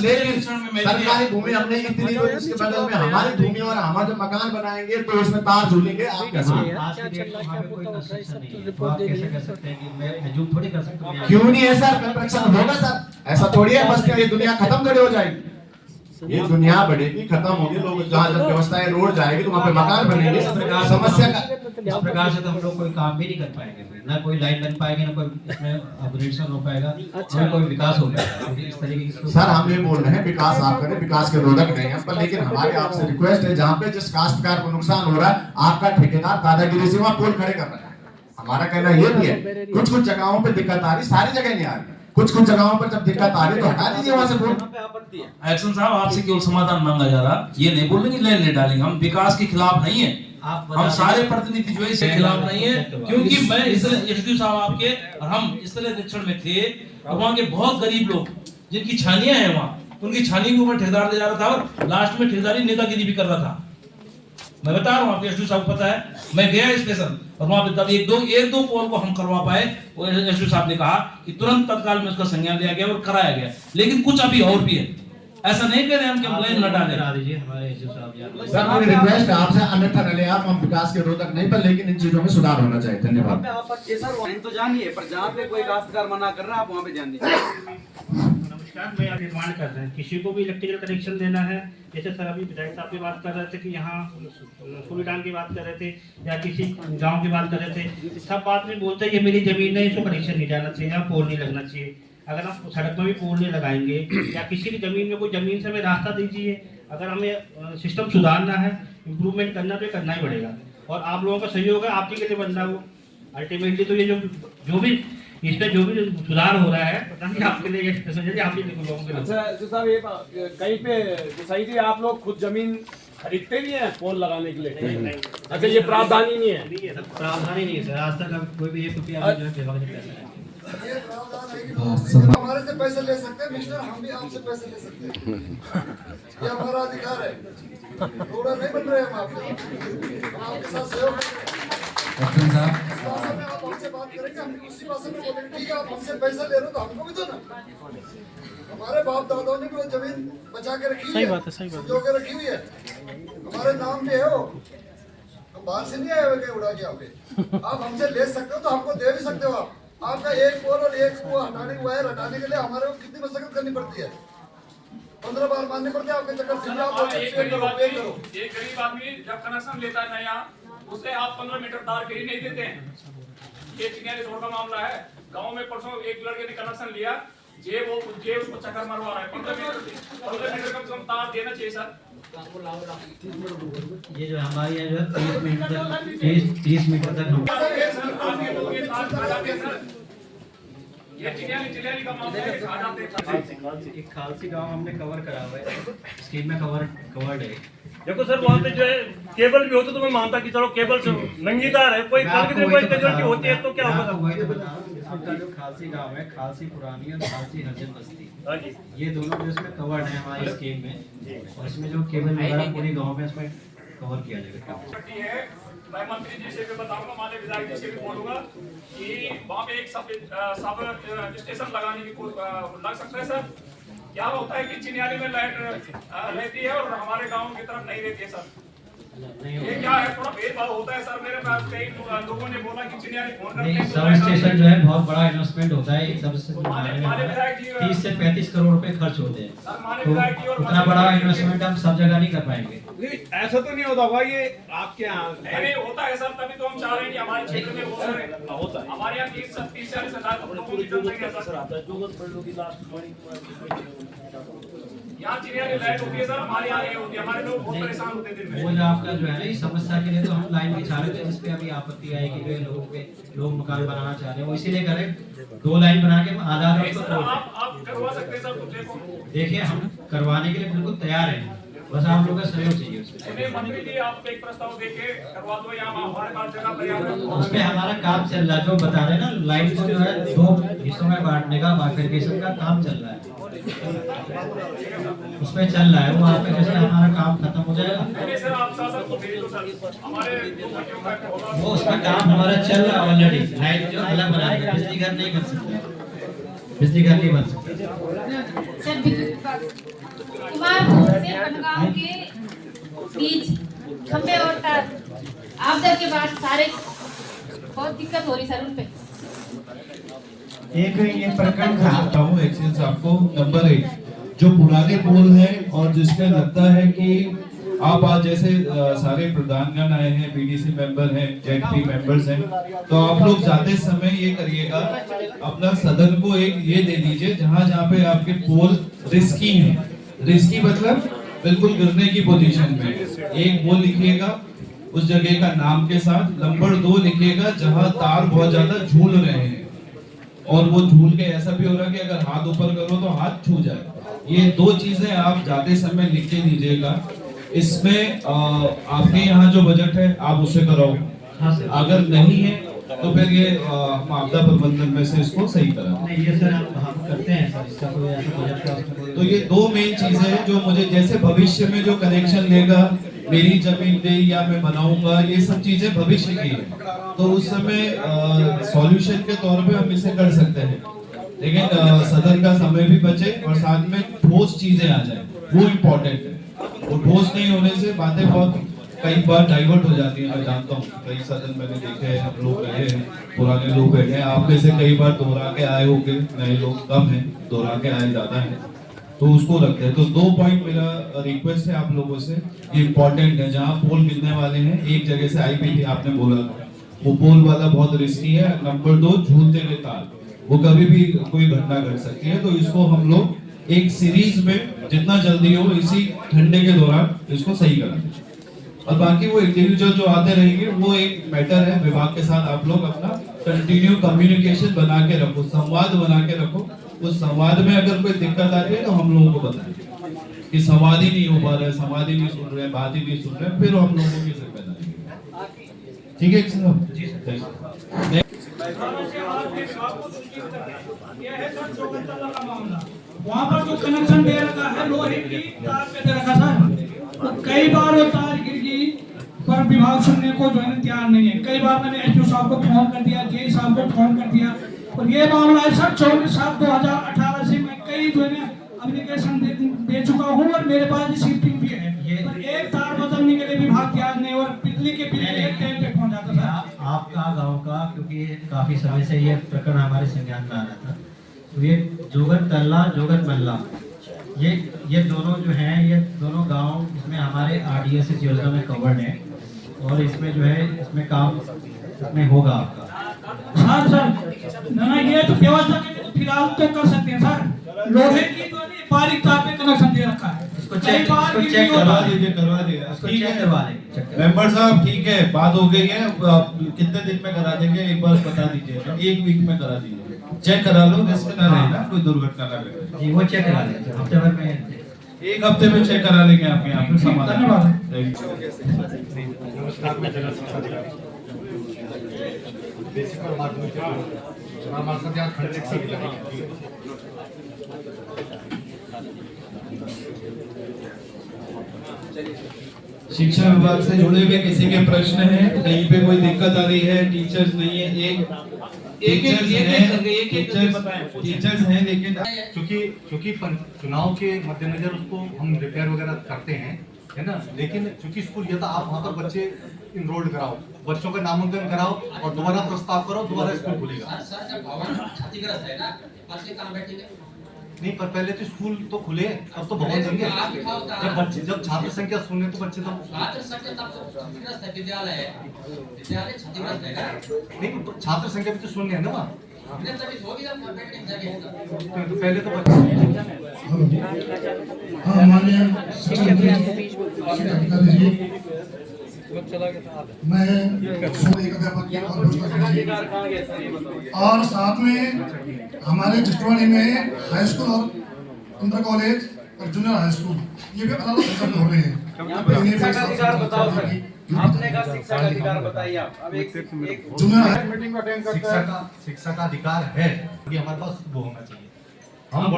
लेकिन में सरकारी भूमि हमने इतनी तो इसके बदल में हमारी भूमि और हमारा जो मकान बनाएंगे तो उसमें तार झूलेंगे। आप कैसे? आज की डेट में वहाँ पे कोई कंस्ट्रक्शन नहीं है, तो आप कैसे कह सकते हैं कि मैं एज्यूम थोड़ी कर सकता हूँ। क्यों नहीं है सर? कंस्ट्रक्शन होगा सर, ऐसा थोड़ी है बस ये दुनिया खत्म थोड़ी हो जाएगी। ये दुनिया बढ़ेगी, खत्म होगी, लोग जहाँ जब व्यवस्थाएं रोड जाएगी तो वहाँ पे मकान बनेंगे। समस्या का इस प्रकार से तो हम लोग कोई काम भी नहीं कर पाएंगे, फिर ना कोई लाइन बन पाएगी, ना कोई इसमें अपग्रेडेशन हो पाएगा, ना कोई विकास हो पाएगा। इस तरीके की सर हम ये बोल रहे हैं विकास आप करें, विकास के रोधक नहीं है, पर लेकिन हमारी आपसे रिक्वेस्ट है जहाँ पे जिस काश्तकार को नुकसान हो रहा है, आपका ठेकेदार दादागिरी से वहाँ पोल खड़े कर रहा है। हमारा कहना ये भी है कुछ कुछ जगहों पे दिक्कत आ रही, सारी जगह नहीं आ रही, कुछ कुछ जगहों पर जब दिक्कत आ रही तो हटा दीजिए वहां से पोल। एक्शन साहब आपसे केवल समाधान मांगा जा रहा, ये नहीं बोल रहे कि लाइन नहीं डालेंगे, हम विकास के खिलाफ नहीं है। हम सारे प्रतिनिधि जो है इसके खिलाफ नहीं है, क्योंकि मैं इसलिए एसडीओ साहब आपके और हम इसलिए निरीक्षण में थे और वहाँ के बहुत गरीब लोग जिनकी छानियां हैं वहाँ, उनकी छानी के ऊपर ठेकेदार दे जा रहा था और लास्ट में ठेकेदारी नेतागिरी भी कर रहा था। मैं बता रहा हूँ आपको, एसडीओ साहब को पता है, मैं गया स्टेशन और वहाँ पे तब एक दो पोल को हम करवा पाए। वो एसडीओ साहब ने कहा कि तुरंत तत्काल में उसका संज्ञान लिया गया और कराया गया, लेकिन कुछ अभी और भी है। ऐसा नहीं कह रहे हम कि लाइन न डालें। करा दीजिए हमारे एसडीओ साहब यार। सर मेरी रिक्वेस्ट है आपसे, अन्यथा न ले आप, हम विकास के रोधक नहीं, पर लेकिन इन चीजों में सुधार होना चाहिए। धन्यवाद। सर तो जानिए, पर जहाँ पे कोई काश्तकार मना कर रहा है आप वहाँ पे ध्यान दीजिए। नमस्कार, मैं आप निर्माण कर रहे हैं, किसी को भी इलेक्ट्रिकल कनेक्शन देना है, जैसे सर अभी विधायक साहब की बात कर रहे थे कि यहाँ सुविधान की बात कर रहे थे या किसी गांव की बात कर रहे थे, सब बात में बोलते हैं ये मेरी जमीन है, इसको कनेक्शन नहीं जाना चाहिए, यहाँ पोल नहीं लगना चाहिए। अगर आप सड़क में भी पोल नहीं लगाएंगे या किसी की जमीन में कोई जमीन से हमें रास्ता दीजिए। अगर हमें सिस्टम सुधारना है, इम्प्रूवमेंट करना तो करना ही पड़ेगा और आप लोगों का सहयोग है, आप ही के लिए बन रहा है वो। अल्टीमेटली तो ये जो भी इस पे जो भी सुधार हो रहा है, पता नहीं आपके लिए ये आप ही लोगों के लिए। अच्छा साहब, ये कहीं पे सही थी, आप लोग खुद जमीन खरीदते भी हैं पोल लगाने के लिए? नहीं। अच्छा, ये प्रावधान ही नहीं है? प्रावधान ही नहीं है सर, आज तक कोई भी 1 रुपया जो है विभाग ने पैसा है। ये प्रावधान है कि लोग हमारे से पैसे ले सकते हैं मिस्टर, हम भी आपसे पैसे ले सकते हैं, ये हमारा अधिकार है। थोड़ा नहीं बन रहे हम आपके साथ सहयोग एक्शन साहब इस भाषा में आप हमसे बात करेंगे, हम उसी भाषा में बोलेंगे ठीक है आप हमसे पैसा ले रहे हो तो हमको भी दो ना। हमारे बाप दादाओं ने भी वो जमीन बचा के रखी हुई है, संजो के रखी हुई है, हमारे नाम पे है वो, हम बाहर से नहीं आए हुए कहीं उड़ा के यहाँ पे। आप हमसे ले सकते हो तो हमको दे भी सकते हो। आपका एक पोल और एक वो हटाने की वायर हटाने के लिए हमारे को कितनी मशक्कत करनी पड़ती है, 15 बार मानने पड़ते हैं आपके चक्कर से। एक गरीब आदमी जब कनेक्शन लेता है नया, उसे आप 15 मीटर तार के ही नहीं देते हैं। ये चिंगारी रोड का मामला है। गांव में परसों एक लड़के ने कनेक्शन लिया, जे उसको चक्कर मरवा रहा है 15 मीटर कम से कम तार देना चाहिए सर। ये जो हमारे यहाँ जो है 30 मीटर तक हम ये चिलियाली का मामला है, खा जाते हैं। एक खालसी गांव हमने कवर करा हुआ है, स्कीम में कवर्ड है। देखो सर वहाँ पे जो है केबल भी होता तो मैं मानता कि चलो केबल से नंगी तार है, कोई कोई कैजुअलिटी होती है तो क्या होगा। वही तो बता रहा हूँ, इसका जो खालसी गांव है, खालसी पुरानी और खालसी हरजन बस्ती, ये दोनों जो इसमें कवर्ड है हमारी स्कीम में, और इसमें जो केबल वगैरह पूरे गाँव में इसमें कवर किया जाएगा। मैं मंत्री जी से भी बताऊंगा, माननीय विधायक जी से भी बोलूंगा कि वहाँ पे एक सब स्टेशन लगाने की लग सकता है सर। क्या होता है कि चिनियाली में लाइट रहती है और हमारे गांव की तरफ नहीं रहती है सर। ये क्या है, थोड़ा भेदभाव होता है सर। मेरे पास कई लोगों ने बोला कि चिनियाली फोन करते हैं। सब स्टेशन जो है बहुत बड़ा इन्वेस्टमेंट होता है, सब स्टेशन बनाने में 30 से 35 करोड़ रुपए खर्च होते हैं, तो उतना बड़ा इन्वेस्टमेंट हम सब जगह नहीं कर पाएंगे। ऐसा तो नहीं होता होगा ये आपके यहाँ? नहीं होता है सर, तभी तो हम चाह रहे हैं कि हमारे क्षेत्र में होता है। हमारे यहाँ 30-40 लोगों की जनसंख्या यहाँ चिनियाली लाइट होती है सर, हमारे यहाँ नहीं होती। हमारे लोग बहुत परेशान होते थे। वो जो आपका जो है ना इस समस्या के लिए तो हम लाइन बिछा रहे थे, जिसपे अभी आपत्ति आई कि लोग मकान बनाना चाह रहे हैं, वो इसीलिए करें 2 लाइन बना के आधा आप करवा सकते हैं सर। देखिए हम करवाने के लिए बिल्कुल तैयार हैं, बस आप लोगों का सहयोग चाहिए उसमें। मंत्री जी आप एक प्रस्ताव देके करवा दो, यहाँ हमारे पास जगह पर्याप्त। उसपे हमारा काम चल रहा है, जो बता रहे हैं ना, लाइन को जो है 2 हिस्सों में बांटने का बाइफरकेशन का काम चल रहा है, उसमें चल रहा है। वहाँ पे जैसे हमारा काम खत्म हो जाएगा वो उसका काम हमारा चल रहा है ऑलरेडी। लाइन जो अलग बनाएगा, बिजली घर नहीं बन सकता, बिजली घर नहीं बन सकता। कुमारपुर से बनगांव के बीच खंबे और तार आपदा के बाद सारे बहुत दिक्कत हो रही सर उन पे। एक ये प्रकरण था हूँ एक्सचेंज आपको। नंबर 1 जो पुराने पोल है और जिसमें लगता है कि आप आज जैसे सारे प्रधानगण आए हैं, बीडीसी मेंबर हैं, जेडपी मेंबर्स हैं, तो आप लोग जाते समय ये करिएगा, अपना सदन को एक ये दे दीजिए जहाँ पे आपके पोल रिस्की हैं। रिस्की मतलब बिल्कुल गिरने की पोजीशन में, एक वो लिखिएगा उस जगह का नाम के साथ। नंबर 2 लिखिएगा जहां तार बहुत ज्यादा झूल रहे हैं, और वो झूल के ऐसा भी हो रहा है कि अगर हाथ ऊपर करो तो हाथ छू जाए। ये 2 चीजें आप जाते समय लिख के दीजिएगा। इसमें आपके यहाँ जो बजट है आप उसे कराओ, अगर नहीं है तो फिर ये हम आपदा प्रबंधन में से इसको सही करा। नहीं ये सर हम करते हैं सर, इसका कोई ऐसा बजट का उसमें कोई। तो ये 2 मेन चीजें हैं जो मुझे, जैसे भविष्य में जो कनेक्शन लेगा, मेरी जमीन दे या मैं बनाऊंगा, ये सब चीजें भविष्य की है, तो उस समय सॉल्यूशन के तौर पे हम इसे कर सकते हैं, लेकिन सदन का समय भी बचे और साथ में ठोस चीजें आ जाए, वो इम्पोर्टेंट है। वो ठोस नहीं होने से बातें बहुत कई बार डाइवर्ट हो जाती है। मैं जानता हूँ कई सदन मैंने देखे हैं, हम लोग रहे हैं, पुराने लोग बैठे हैं, आप में से कई बार दोहरा के आए होंगे, नए लोग कम हैं, दोहरा के आए ज्यादा हैं, तो उसको रखते हैं। तो 2 पॉइंट मेरा रिक्वेस्ट है आप लोगों से, ये इम्पोर्टेंट है। जहाँ पोल गिरने वाले हैं, एक जगह से आईपीटी आपने बोला वो पोल वाला बहुत रिस्की है। नंबर 2 झूलते हुए तार, वो कभी भी कोई घटना घट सकती है, तो इसको हम लोग एक सीरीज में जितना जल्दी हो इसी ठंडे के दौरान इसको सही करा। और बाकी वो इंडिविजुअल जो आते रहेंगे वो एक मैटर है, विभाग के साथ आप लोग अपना कंटिन्यू कम्युनिकेशन बना के रखो, संवाद बना के रखो। उस संवाद में अगर कोई दिक्कत आती है तो हम लोगों को बताएं कि संवाद ही नहीं हो पा रहा है, संवाद ही नहीं सुन रहे, बात ही नहीं सुन रहे, फिर हम लोगों की जिम्मेदारी है। ठीक है साहब जी सर। वहाँ पर जो कनेक्शन दे रखा है लोहे की तार पे दे रखा सर, तो कई बार वो तार गिर गई, पर विभाग सुनने को जो है तैयार नहीं है। कई बार मैंने एसपी साहब को फोन कर दिया, जेई साहब को फोन कर दिया, और ये मामला है सर 24/7/2018 से मैं कई जो है एप्लीकेशन दे चुका हूँ, और मेरे पास रिसीप्टिंग भी है, पर एक तार बदलने के लिए विभाग तैयार नहीं, और बिजली के बिल एक टाइम पे पहुँच जाता था। आपका गाँव का, क्योंकि काफी समय से ये प्रकरण हमारे संज्ञान में आ रहा था, तो ये जोगत तल्ला जोगत मल्ला ये दोनों जो हैं, ये दोनों गांव इसमें हमारे RDSS योजना में कवर्ड है, और इसमें जो है इसमें काम इसमें होगा आपका। सर ना ये तो व्यवस्था के फिलहाल तो कर सकते हैं सर। लोहे की तो नहीं, बारीक तार पे कनेक्शन दे रखा है। चेक करवा दीजिए ठीक है। करवा लेंगे। मेंबर साहब ठीक है, बात हो गई है। आप कितने दिन में करा देंगे एक बार बता दीजिए। 1 वीक में करा दीजिए, चेक करा लो, रिस्क ना रहे ना कोई दुर्घटना ना घटे। जी वो चेक करा लेंगे हफ्ते भर में। 1 हफ्ते में चेक करा लेंगे आपके यहाँ पे समाधान। शिक्षा विभाग से जुड़े हुए किसी के प्रश्न है, कहीं पे कोई दिक्कत आ रही है? टीचर्स नहीं है, टीचर्स हैं लेकिन चूंकि चुनाव के मद्देनजर उसको हम रिपेयर वगैरह करते हैं, है ना। लेकिन चूंकि स्कूल ये था, आप वहाँ पर बच्चे इनरोल्ड कराओ, बच्चों का नामांकन कराओ और दोबारा प्रस्ताव करो, दोबारा स्कूल खुलेगा। सर जब भवन क्षतिग्रस्त है ना, बच्चे कहाँ बैठेंगे? नहीं, पर पहले तो स्कूल तो खुले, अब तो भवन देंगे। जब छात्र संख्या शून्य तो बच्चे तो छात्र संख्या तब तो क्षतिग्रस्त है, विद्यालय क्षतिग्रस्त है ना। नहीं, तो छात्र संख्या भी तो शून्य है ना वहाँ। तभी होगी जब बैठने जगह। तो पहले तो बच्चे माननीय शिक्षा अधिकारी जी, मैं और साथ में हमारे चिश्तवाड़ी में हाई स्कूल और इंटर कॉलेज और जूनियर हाई स्कूल ये भी अलग अलग सेक्शन हो रहे हैं। शिक्षा का अधिकार बताओ सर, आपने कहा शिक्षा का अधिकार बताइए आप। अब एक जूनियर मीटिंग को अटेंड करता है। शिक्षा का अधिकार है, ये हमारे पास वो होना चाहिए। हम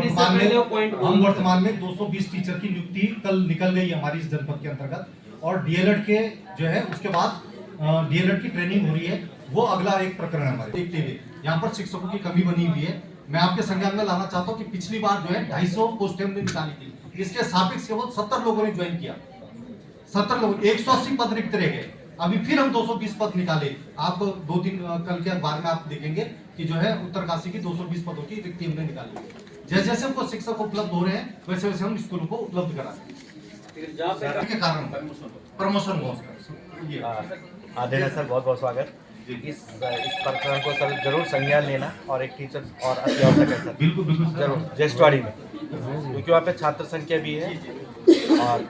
वर्तमान में 220 टीचर की नियुक्ति कल निकल गई हमारी इस जनपद के अंतर्गत, और डीएलएड के जो है उसके बाद डीएलएड की ट्रेनिंग हो रही है। वो अगला एक प्रकरण है हमारे। देखते हुए यहाँ पर शिक्षकों की कमी बनी हुई है। मैं आपके संज्ञान में लाना चाहता हूँ कि पिछली बार जो है 250 पोस्टें हमने निकाली थी, इसके सापेक्ष केवल 70 लोगों ने ज्वाइन किया। 70 लोग, 180 पद रिक्त रह गए। अभी फिर हम 220 पद निकाले। आप 2-3 कल के अखबार में आप देखेंगे कि जो है उत्तरकाशी की 220 पदों की रिक्ति हमने निकाली। जैसे जैसे हमको शिक्षक उपलब्ध हो रहे हैं, वैसे वैसे हम स्कूलों को उपलब्ध करा रहे हैं। के कारण प्रमोशन हुआ उसका। आदरणीय सर, बहुत बहुत स्वागत। इस प्रकरण को सर जरूर संज्ञान लेना और एक टीचर और अति आवश्यक है सर। बिल्कुल बिल्कुल जरूर ज्येष्ठवाड़ी में, क्योंकि वहाँ पे छात्र संख्या भी है और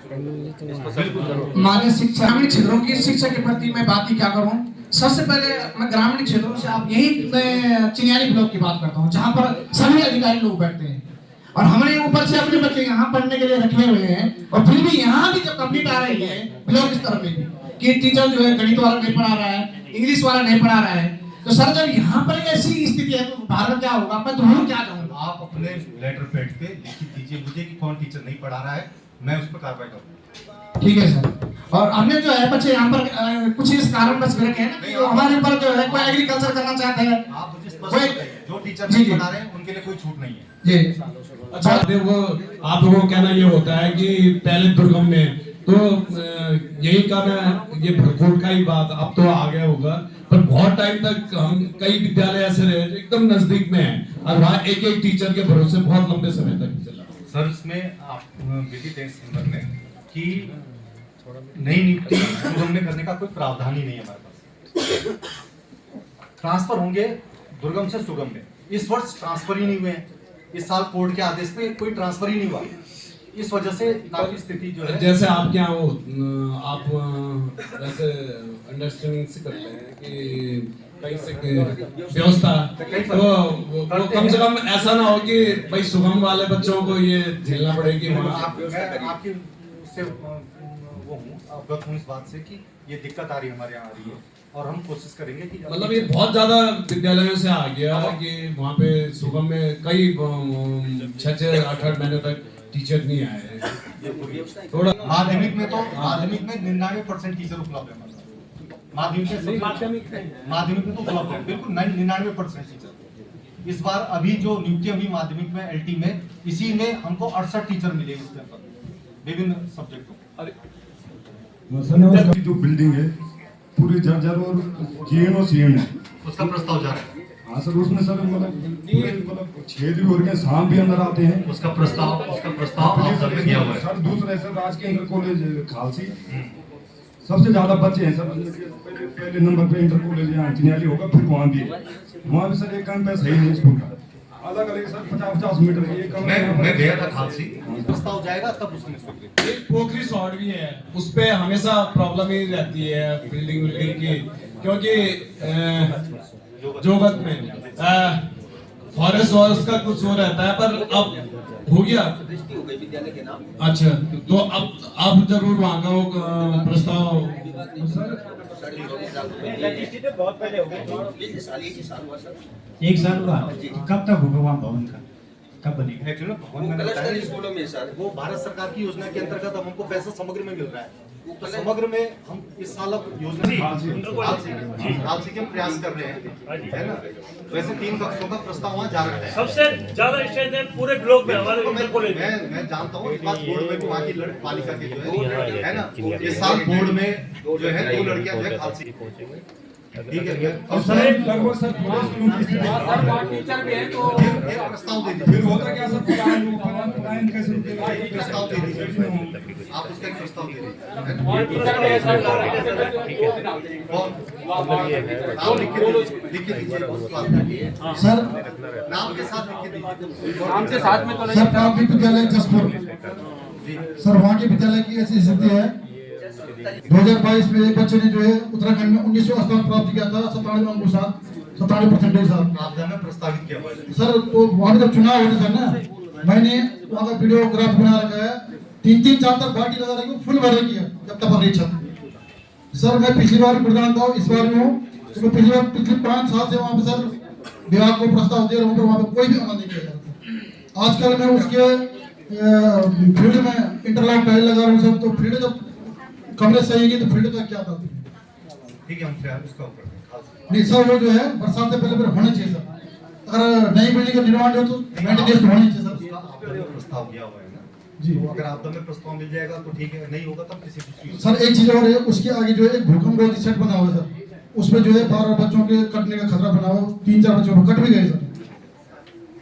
इसको सर जरूर। माननीय शिक्षा ग्रामीण क्षेत्रों की शिक्षा के प्रति मैं बात ही क्या करूँ। सबसे पहले मैं ग्रामीण क्षेत्रों से आप यही मैं चिनियाली ब्लॉक की बात करता हूँ, जहाँ पर सभी अधिकारी लोग बैठते हैं और हमने ऊपर से अपने बच्चे यहाँ पढ़ने के लिए रखे हुए हैं, और फिर भी यहाँ भी जब कंप्लीट आ रही है ब्लॉक स्तर पे भी कि टीचर जो है गणित वाला नहीं पढ़ा रहा है, इंग्लिश वाला नहीं पढ़ा रहा है, तो सर जब यहाँ पर ऐसी स्थिति है तो भारत क्या होगा? मैं तो हूँ क्या चाहूँगा। आप अपने लेटर पैड पे लिख दीजिए मुझे कि कौन टीचर नहीं पढ़ा रहा है, मैं उस पर कार्रवाई करूँगा। ठीक है सर। और हमने जो है बच्चे यहाँ पर कुछ इस कारण बस रखे हैं ना, हमारे ऊपर जो है कोई एग्रीकल्चर करना चाहते हैं, आप मुझे स्पष्ट बताइए, जो टीचर नहीं पढ़ा रहे हैं उनके लिए कोई छूट नहीं है। जी अच्छा, देखो आप लोगों का कहना ये होता है कि पहले दुर्गम में तो यही काम है, ये भरकोट का ही बात अब तो आ गया होगा, पर बहुत टाइम तक हम कई विद्यालय ऐसे रहे जो एकदम नजदीक में हैं और वहाँ एक एक टीचर के भरोसे बहुत लंबे समय तक चला। सर इसमें आप विदित हैं इस संदर्भ में कि नई नियुक्ति सुगम में करने का कोई प्रावधान ही नहीं है हमारे पास। ट्रांसफर होंगे दुर्गम से सुगम में, इस वर्ष ट्रांसफर ही नहीं हुए हैं। इस साल कोर्ट के आदेश पे कोई ट्रांसफर ही नहीं हुआ, इस वजह से काफी स्थिति जो है। जैसे आप क्या हो, आप वैसे अंडरस्टैंडिंग से करते हैं कि कहीं से व्यवस्था तो कम से कम ऐसा ना हो कि भाई सुगम वाले बच्चों को ये झेलना पड़ेगी वहाँ। आपकी उससे वो हूँ, अवगत हूँ इस बात से कि ये दिक्कत आ रही है, हमारे यहाँ आ रही है, और हम कोशिश करेंगे कि मतलब ये बहुत ज्यादा विद्यालयों से आ गया कि वहाँ पे सुगम में कई 6-8 महीने तक टीचर नहीं आए। थोड़ा माध्यमिक में 99% टीचर उपलब्ध है। माध्यमिक में तो उपलब्ध है बिल्कुल 99% टीचर। इस बार अभी जो नियुक्ति अभी माध्यमिक में एलटी में इसी में हमको 68 टीचर मिले इस पर विभिन्न सब्जेक्टों। जो बिल्डिंग है पूरी जर्जर और जीर्ण और शीर्ण है, उसका प्रस्ताव जा रहा है। हाँ सर, उसमें सर मतलब छेद भी हो रहे हैं, सांप भी अंदर आते हैं। उसका प्रस्ताव किया हुआ है सर। दूसरा सर राजकीय इंटर कॉलेज खालसी, सबसे ज्यादा बच्चे हैं सर। पहले नंबर पे इंटर कॉलेज यहाँ चिनियाली होगा, फिर वहाँ भी है। वहाँ भी सर एक काम पैसा ही नहीं स्कूल का, अलग अलग सर 50-50 मीटर है। एक मैं गया था खालसी, प्रस्ताव जाएगा तब उसमें एक पोखरी शॉर्ट भी है, उस पे हमेशा प्रॉब्लम ही रहती है बिल्डिंग की, क्योंकि जोगत में फॉरेस्ट वॉरेस्ट का कुछ हो रहता है, पर अब हो गया विद्यालय के नाम। अच्छा, तो अब जरूर वहाँ का वो प्रस्ताव बहुत पहले हो गए, एक साल हुआ। कब तक होगा वहाँ भवन का, कब बनेगा? एक्चुअली भवन में स्कूलों में सर वो भारत सरकार की योजना के अंतर्गत अब हमको पैसा समग्र में मिल रहा है, तो समग्र में हम इस साल अब योजना हाल से हम प्रयास कर रहे हैं, है ना। वैसे 3 कक्षों का प्रस्ताव वहाँ जा रहा है, सबसे ज्यादा स्टेज है पूरे ब्लॉक में हमारे इंटर कॉलेज में। मैं जानता हूँ इस बात, बोर्ड में भी वहाँ की बालिका के जो है ना, इस साल बोर्ड में जो है 2 लड़कियां जो है खालसी पहुंचेंगी, ठीक है। और सर लगभग सर टीचर भी है तो प्रस्ताव दे दीजिए, फिर होता क्या सर, पलायन कैसे रुकेगा? प्रस्ताव दे दीजिए, आप उसका एक प्रस्ताव दे दीजिए, लिख के दीजिए सर, नाम के साथ लिख के दीजिए, नाम के साथ में तो सर प्राथमिक विद्यालय जसपुर, सर वहाँ के विद्यालय की ऐसी स्थिति है 2022 में एक बच्चे ने जो है उत्तराखंड में 1900 स्थान प्राप्त किया था, 97 अंकों के साथ, 97% साथ आपदा में प्रस्तावित किया हुआ है सर। तो वहाँ जब चुनाव होने सर ना, मैंने वहाँ का वीडियोग्राफ बना रखा है, 3-3 4 बाल्टी लगा रखी, फुल भर रखी है जब तक परीक्षा सर। मैं पिछली बार प्रधान था, इस बार में हूँ, तो मैं पिछले 5 साल से वहाँ पे सर विभाग को प्रस्ताव दे रहा हूँ, पर वहाँ पे कोई भी अमल नहीं किया जाता। आजकल मैं उसके फील्ड में इंटरलॉक टाइल लगा रहा हूँ सर, तो फील्ड जब कमरे सही है तो फील्ड का क्या था? ठीक है, हम फिर उसका ऊपर नहीं सर, वो जो है बरसात से पहले होना चाहिए सर। अगर नई बिल्डिंग का निर्माण हो तो मेंटेनेंस होनी चाहिए सर। प्रस्ताव दिया हुआ है ना जी, तो अगर आपदा में प्रस्ताव मिल जाएगा तो ठीक है, नहीं होगा तब किसी दूसरी सर एक चीज और है, उसके आगे जो है एक भूकंप रोधी सेट बना हुआ है सर, उसमें जो है 12 बच्चों के कटने का खतरा बना हुआ, 3-4 बच्चों को कट भी गए सर।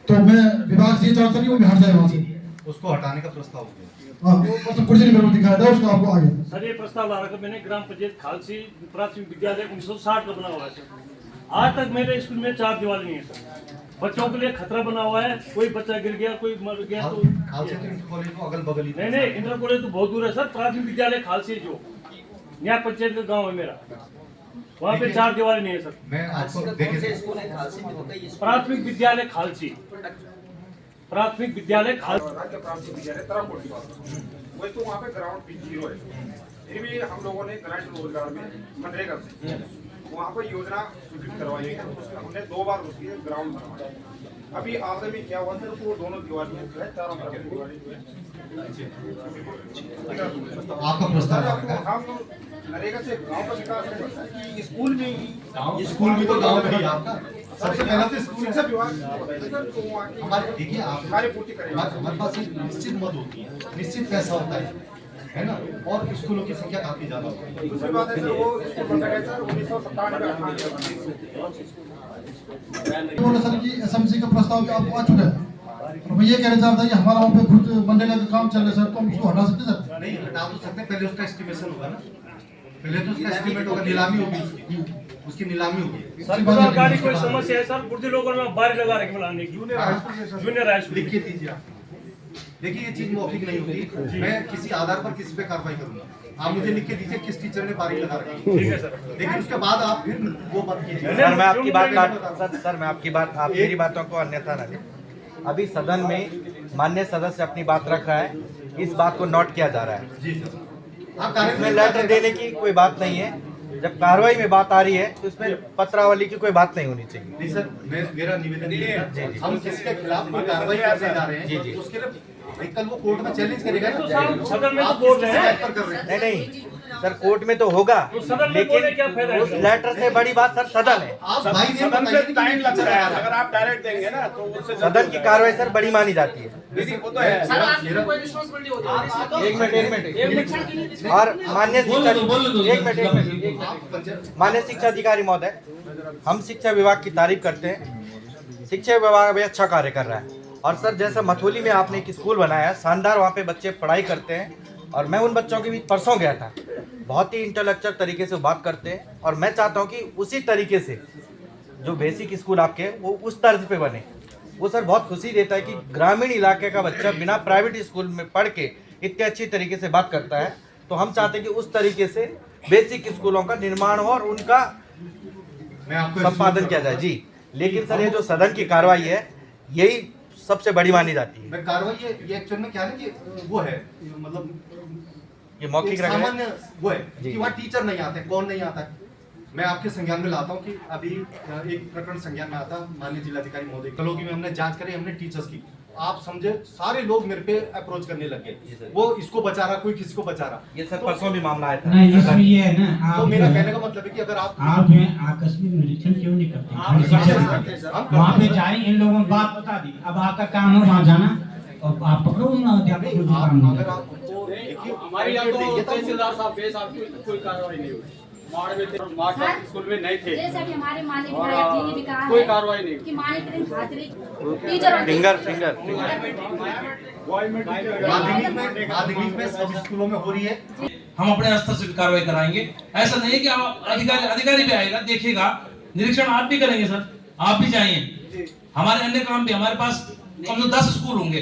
तो मैं विभाग से चाहता था कि वो भी हट जाए वहाँ से, उसको हटाने का प्रस्ताव हो गया। हाँ, वो तो कुछ नहीं मेरे को दिखाया था, उसका आपको आगे सर ये प्रस्ताव ला रखा मैंने, ग्राम पंचायत खालसी प्राथमिक विद्यालय 1960 का बना हुआ है सर। आज तक मेरे स्कूल में 4 दीवार नहीं है सर, बच्चों के लिए खतरा बना हुआ है, कोई बच्चा गिर गया, कोई मर गया तो खालसी इंटर कॉलेज को अगल बगल ही नहीं इंटर कॉलेज तो बहुत दूर है सर। प्राथमिक विद्यालय खालसी जो नया पंचायत का गाँव है मेरा, वहाँ पे 4 दीवारें नहीं है सर। मैं आपको देखिए प्राथमिक विद्यालय खालसी, प्राथमिक विद्यालय राज्य प्राथमिक विद्यालय तराकोट वही तो वहाँ पे ग्राउंड भी 0 है। फिर भी हम लोगों ने ग्रामीण रोजगार में मनरेगा से वहाँ पर योजना स्वीकृत करवाई है, उसमें हमने 2 बार उसकी ग्राउंड बनवाया। अभी आपदा में क्या हुआ सर, वो दोनों दीवारियाँ जो है, चारों तरफ दीवारें जो है आपका प्रस्ताव हम नरेगा से गाँव का विकास है कि स्कूल में ही, स्कूल भी तो गाँव में ही आपका सबसे पहला तो स्कूल शिक्षा विभाग हमारे देखिए आप कार्य पूर्ति करेगा। हमारे पास एक निश्चित मद होती है, निश्चित पैसा होता है ना, और स्कूलों की संख्या काफी ज्यादा होती है। दूसरी बात है सर, वो स्कूल बनता है सर 1997 सर की एसएमसी का प्रस्ताव भी आपको आ चुका है, और मैं ये कहना चाहता था कि हमारा वहाँ पे खुद मनरेगा का काम चल रहा है सर, तो हम उसको हटा सकते सर? नहीं हटा तो सकते, पहले उसका एस्टिमेशन होगा ना, पहले तो उसका एस्टिमेट होगा, नीलामी होगी, उसकी नीलामी होगी। सरकारी कोई समस्या है सर, बुर्जी लोगों ने बाहर लगा रखे बुलाने की जूनियर हाई स्कूल लिख के दीजिए आप। देखिए ये चीज मौखिक नहीं होती, मैं किसी आधार पर किसी पे कार्रवाई करूंगा, आप मुझे लिख के दीजिए किस टीचर ने बारी लगा रखी है, ठीक है सर। लेकिन उसके बाद आप फिर वो मत कीजिए। सर मैं आपकी बात सर मैं आपकी बात, आप मेरी बातों को अन्यथा न लें। अभी सदन में माननीय सदस्य अपनी बात रख रहा है, इस बात को नोट किया जा रहा है। जी सर, इसमें लेटर देने की कोई बात नहीं है, जब कार्रवाई में बात आ रही है तो इसमें पत्रावली की कोई बात नहीं होनी चाहिए। नहीं सर, मेरा निवेदन ये है, हम किसी के खिलाफ कोई कार्रवाई करने जा रहे हैं, जी उसके लिए कल वो कोर्ट में चैलेंज करेगा ना, सदन में तो बोल रहे हैं। नहीं सर, कोर्ट में तो होगा, लेकिन उस लेटर से बड़ी बात सर सदन है। आप भाई सदन से टाइम लग रहा है, अगर आप डायरेक्ट देंगे ना तो उससे सदन की कार्रवाई सर बड़ी मानी जाती है। वो तो है सर, आपकी कोई रिस्पांसिबिलिटी होती है? एक मिनट और माननीय माननीय शिक्षा अधिकारी महोदय, हम शिक्षा विभाग की तारीफ करते हैं, शिक्षा विभाग भी अच्छा कार्य कर रहा है। और सर जैसे मथुली में आपने एक स्कूल बनाया है, शानदार, वहाँ पे बच्चे पढ़ाई करते हैं, और मैं उन बच्चों के बीच परसों गया था, बहुत ही इंटेलेक्चुअल तरीके से बात करते हैं, और मैं चाहता हूँ कि उसी तरीके से जो बेसिक स्कूल आपके वो उस तर्ज पे बने। वो सर बहुत खुशी देता है कि ग्रामीण इलाके का बच्चा बिना प्राइवेट स्कूल में पढ़ के इतने अच्छी तरीके से बात करता है। तो हम चाहते हैं कि उस तरीके से बेसिक स्कूलों का निर्माण हो और उनका संपादन किया जाए जी। लेकिन सर ये जो सदन की कार्रवाई है यही सबसे बड़ी मानी जाती है। कार्रवाई ये एक्चुअल में क्या है कि वो है मतलब ये मौखिक सामान्य वो है कि वहाँ टीचर नहीं आते, कौन नहीं आता है। मैं आपके संज्ञान में लाता हूँ कि अभी एक प्रकरण संज्ञान में आता, माननीय जिलाधिकारी महोदय कलोगी में हमने जांच करी, हमने टीचर्स की, आप समझे सारे लोग मेरे पे अप्रोच करने लग गए, वो इसको बचा रहा, कोई किसी को बचा रहा। ये सर परसों भी मामला आया था। नहीं इसमें ये है ना, तो मेरा कहने का मतलब है कि अगर आप आकस्मिक निरीक्षण क्यों नहीं करते? वहाँ पे जाए, इन लोगों ने बात बता दी, अब आपका काम है वहाँ जाना और आप पकड़ो उन अध्यापकों को जो काम नहीं करते। हमारे यहाँ तो तहसीलदार साहब के साथ कोई कार्रवाई नहीं हुई। स्कूल में नहीं थे, जैसा कि हमारे माननीय विधायक जी ने भी कहा कोई है कार्रवाई नहीं कि माननीय टीचर फिंगर माध्यमिक में सब स्कूलों में हो रही है। हम अपने स्तर से कार्रवाई कराएंगे। ऐसा नहीं है कि आप अधिकारी भी आएगा, देखिएगा, निरीक्षण आप भी करेंगे सर, आप भी जाइए। हमारे अन्य काम भी, हमारे पास कम से 10 स्कूल होंगे।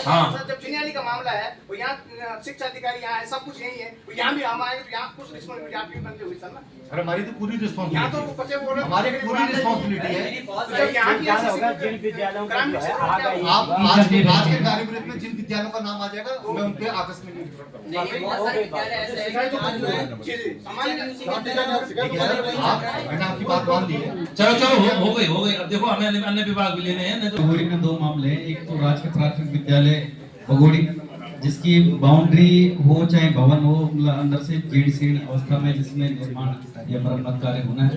हाँ सर, जब चिन्याली का मामला है वो यहाँ शिक्षा अधिकारी यहाँ है, सब कुछ यही है, तो यहाँ भी हम आए तो यहाँ कुछ रिस्पॉन्सिबिलिटी बनते हुई सर ना। अरे हमारी तो पूरी यहाँ तो रिस्पॉन्सिबिलिटी बच्चे बोल रहे हैं हमारी पूरी रिस्पॉन्सिबिलिटी है। जिन विद्यालयों का जो है आप आज के कार्यक्रम में जिन विद्यालयों का नाम आ जाएगा मैं उनके आकस्मिक मैंने आपकी बात मान ली है। चलो हो गई। अब देखो हमें अन्य विभाग भी लेने हैं। बगोड़ी में 2 मामले हैं। एक तो राजकीय प्राथमिक विद्यालय बगोड़ी जिसकी बाउंड्री हो चाहे भवन हो, अंदर से जीर्ण अवस्था में जिसमें निर्माण या मरम्मत कार्य होना है,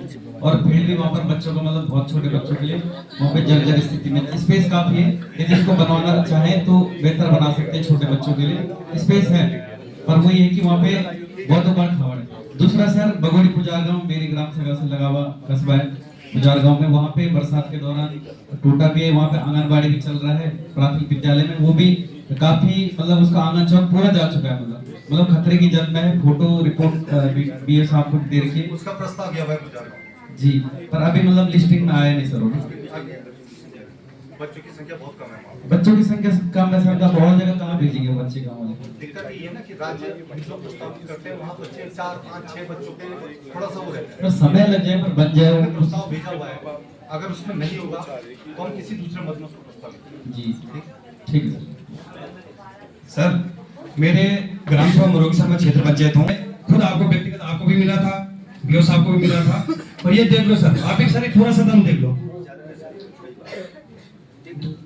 और फील्ड भी वहाँ पर बच्चों को मतलब बहुत छोटे बच्चों के लिए वहाँ पे जर्जर स्थिति में स्पेस काफी है। यदि इसको बनवाना चाहें तो बेहतर बना सकते हैं, छोटे बच्चों के लिए स्पेस है, पर वो ये है कि वहाँ पे बहुत दुकान खावड़ है। दूसरा सर बगोड़ी पुजार गाँव मेरी ग्राम सभा से लगा हुआ कस्बा है पुजार गाँव में, वहाँ पे बरसात के दौरान टूटा भी है। वहाँ पे आंगनबाड़ी भी चल रहा है प्राथमिक विद्यालय में, वो भी काफी मतलब उसका आंगन चौक पूरा जा चुका है, मतलब खतरे की जद में है। फोटो रिपोर्ट बीए साहब को दे रखी है, उसका प्रस्ताव गया हुआ है पुजार गाँव जी, पर अभी मतलब लिस्टिंग में आया नहीं सर। बच्चों की संख्या बहुत कम है, बच्चों की संख्या कम है सर, बहुत जगह कहाँ भेजेंगे बच्चे गाँव वाले। दिक्कत ये है ना कि राज्य जो प्रस्ताव करते हैं वहाँ बच्चे 4, 5, 6 बच्चों के थोड़ा सा वो रहता है, समय लग जाए पर बन जाए। प्रस्ताव भेजा हुआ है, अगर उसमें नहीं होगा तो हम किसी दूसरे मत में उसको प्रस्ताव जी ठीक है सर। मेरे ग्राम सभा मुरोगी सर में क्षेत्र पंचायत हूँ, खुद आपको व्यक्तिगत आपको भी मिला था, बीओ साहब को भी मिला था, और ये देख लो सर, आप एक सर एक पूरा सदन देख लो,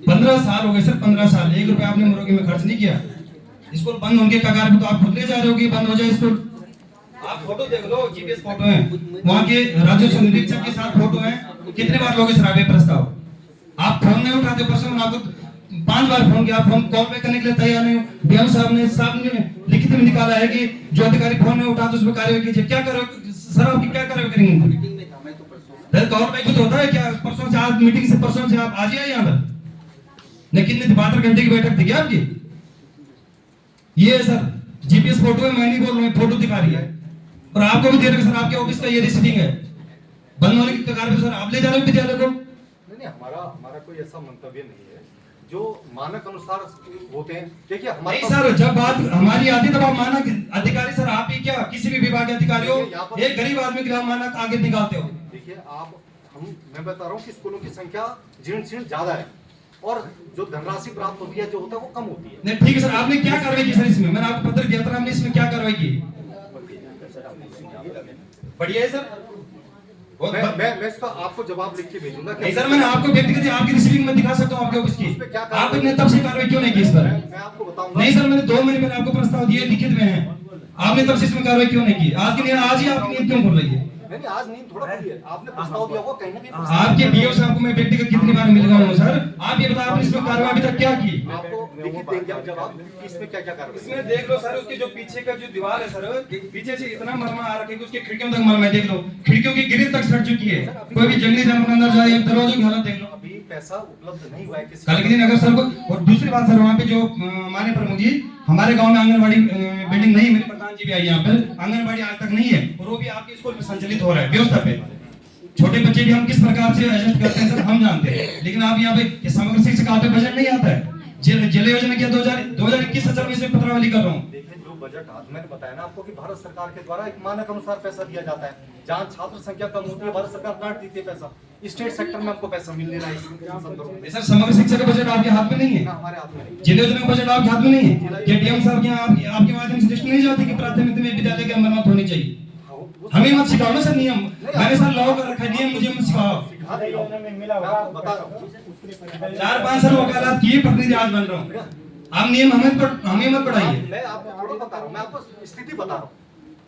15 साल हो गए सर, 15 साल 1 रुपया आपने मुरोगी में खर्च नहीं किया। स्कूल बंद होने के कगार पे तो आप खुद ले जा रहे हो कि बंद हो जाए स्कूल। आप फोटो देख लो, जीपीएस फोटो है, वहाँ के राजस्व निरीक्षक के साथ फोटो है। कितने बार लोगे सर आगे प्रस्ताव, आप फोन नहीं उठाते, परसों आपको 5 बार फोन किया, फोन कॉल बैक करने के लिए तैयार नहीं हो। डीएम साहब ने लिखित में निकाला है कि जो अधिकारी फोन नहीं उठाते उसमें कार्रवाई कीजिए। क्या करोगे सर, आपकी क्या कार्रवाई करेंगे? कॉल बैक तो होता है क्या? परसों से आज मीटिंग से परसों से आप आज ही आए यहाँ पर, लेकिन 72 घंटे की बैठक थी क्या आपकी? ये सर जीपीएस फोटो है, मैं नहीं बोल रहा हूँ, फोटो दिखा रही है, और आपको भी दे रहे सर, आपके ऑफिस का ये रिसीटिंग है। बंद होने की कगार पे सर आप ले जा रहे हो विद्यालय को। नहीं, हमारा कोई ऐसा मंतव्य नहीं है, जो मानक अनुसार होते हैं। देखिए हमारे नहीं सर, जब बात हमारी आती तब आप मानक अधिकारी सर, आप ही क्या किसी भी विभाग के अधिकारी हो, एक गरीब आदमी के लिए मानक आगे निकालते हो। देखिए मैं बता रहा हूँ कि स्कूलों की संख्या जीर्ण ज्यादा है, और जो धनराशि प्राप्त होती है जो होता है वो कम होती है। नहीं ठीक है सर, आपने क्या कार्रवाई की सर इसमें? मैंने आपको पत्र दिया था, आपने इसमें क्या कार्रवाई की? बढ़िया है सर, मैं इसका आपको जवाब लिख के भेजूंगा। नहीं सर, मैंने आपको व्यक्तिगत आपकी रिसीविंग में दिखा सकता हूँ आपके ऑफिस की, आपने तब से कार्रवाई क्यों नहीं की इस पर? मैं आपको बताऊंगा। नहीं सर, मैंने 2 महीने पहले आपको प्रस्ताव दिए, लिखित में है, आपने तब से इसमें कार्रवाई क्यों नहीं की? आज की आज ही आपकी नींद क्यों खुल रही है? नहीं, आज नींद थोड़ा खुली है, आपने प्रस्ताव दिया होगा कहीं ना कहीं। आपके बीओ साहब को मैं व्यक्तिगत कितनी बार मिल गया हूँ सर, आप ये बताओ आपने इसमें कार्रवाई अभी तक क्या की? आपको लिखित देंगे हम जवाब कि इसमें क्या क्या कार्रवाई। इसमें देख लो सर, उसकी जो पीछे का जो दीवार है सर, पीछे से इतना मरमा आ रखा है कि उसकी खिड़कियों तक मरमा है। देख लो, खिड़कियों की ग्रिल तक सड़ चुकी है, कोई भी जंगली जानवर अंदर जाए, दरवाजों की हालत देख लो। अभी पैसा उपलब्ध नहीं हुआ है किसी कल के दिन अगर सर को, और दूसरी बात सर, वहाँ पे जो माने प्रमुख जी, हमारे गांव में आंगनबाड़ी बिल्डिंग नहीं, मेरे प्रधान जी भी आई यहाँ पर, आंगनबाड़ी आज तक नहीं है, और वो भी आपके स्कूल में संचालित हो रहा है व्यवस्था पे। छोटे बच्चे भी हम किस प्रकार से एडजस्ट करते हैं सर हम जानते हैं, लेकिन आप यहाँ पे समग्र शिक्षा का बजट नहीं आता है। जिले योजना क्या 2021 हजार में से पत्रावली कर रहा हूँ। जो बजट मैंने बताया ना आपको कि भारत सरकार के द्वारा एक मानक अनुसार पैसा दिया जाता है। जहाँ छात्र संख्या कम होती है भारत सरकार काट देती है पैसा। स्टेट सेक्टर में आपको पैसा मिल रहा है। सर समग्र शिक्षा का बजट आपके हाथ में नहीं है, हमारे हाथ में जिले योजना का बजट आपके हाथ में नहीं है। क्या डीएम साहब यहाँ आपके माध्यम से लिस्ट नहीं जाती कि प्राथमिक में विद्यालय के मरम्मत होनी चाहिए? हमें मत सिखाओ ना सर नियम, मैंने सर लॉ कर रखा है, नियम मुझे मत सिखाओ। 4-5 साल वकालत किए, प्रतिनिधि आज बन रहा हूँ। आप नियम हमें मत पढ़ाइए। मैं आपको बता रहा हूँ, मैं आपको स्थिति बता रहा हूँ,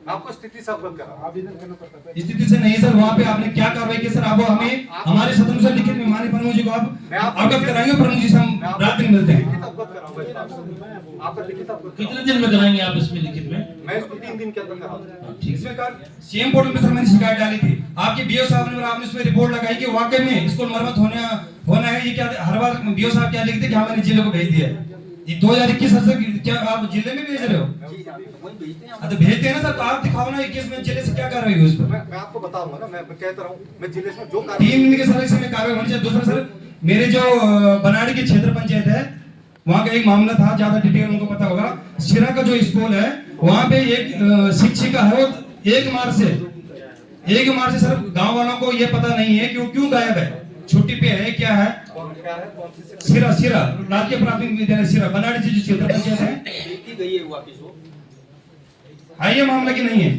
मैं आपको स्थिति से अवगत कर रहा हूँ। स्थिति से नहीं सर, वहाँ पे आपने क्या कार्रवाई की सर? आप हमें हमारे सदन से लिखित में माननीय प्रमुख जी को आप अवगत कराएंगे। प्रमुख जी से हम रात दिन मिलते हैं। कितने दिन में कराएंगे आप इसमें लिखित में? मैं इसको 3 दिन के अंदर कराऊंगा। इसमें सीएम पोर्टल पे सर मैंने शिकायत डाली थी, आपके बीओ साहब ने और आपने उसमें रिपोर्ट लगाई कि वाकई में स्कूल मरम्मत होना है। ये क्या हर बार बीओ साहब क्या लिखते कि हाँ मैंने जिले को भेज दिया। ये 2021 से क्या आप जिले में भेज रहे हो? तो भेजते हैं ना सर, तो आप दिखाओ ना 21 में जिले से क्या कार्रवाई हुई उस पर। मैं आपको बताऊंगा ना, मैं कहता रहा हूँ मैं जिले से जो 3 दिन के सर इसमें कार्रवाई होनी चाहिए। दूसरा सर, मेरे जो बनाड़ी की क्षेत्र पंचायत है वहाँ का एक मामला था, ज्यादा डिटेल उनको पता होगा। सिरा का जो स्कूल है वहाँ पे एक शिक्षिका है, वो 1 मार्च से सर गाँव वालों को ये पता नहीं है कि वो क्यों गायब है, छुट्टी पे है, क्या है। सिरा राजकीय प्राथमिक विद्यालय सिरा बनाड़ी जी जो क्षेत्र पंचायत है ये मामला की नहीं है।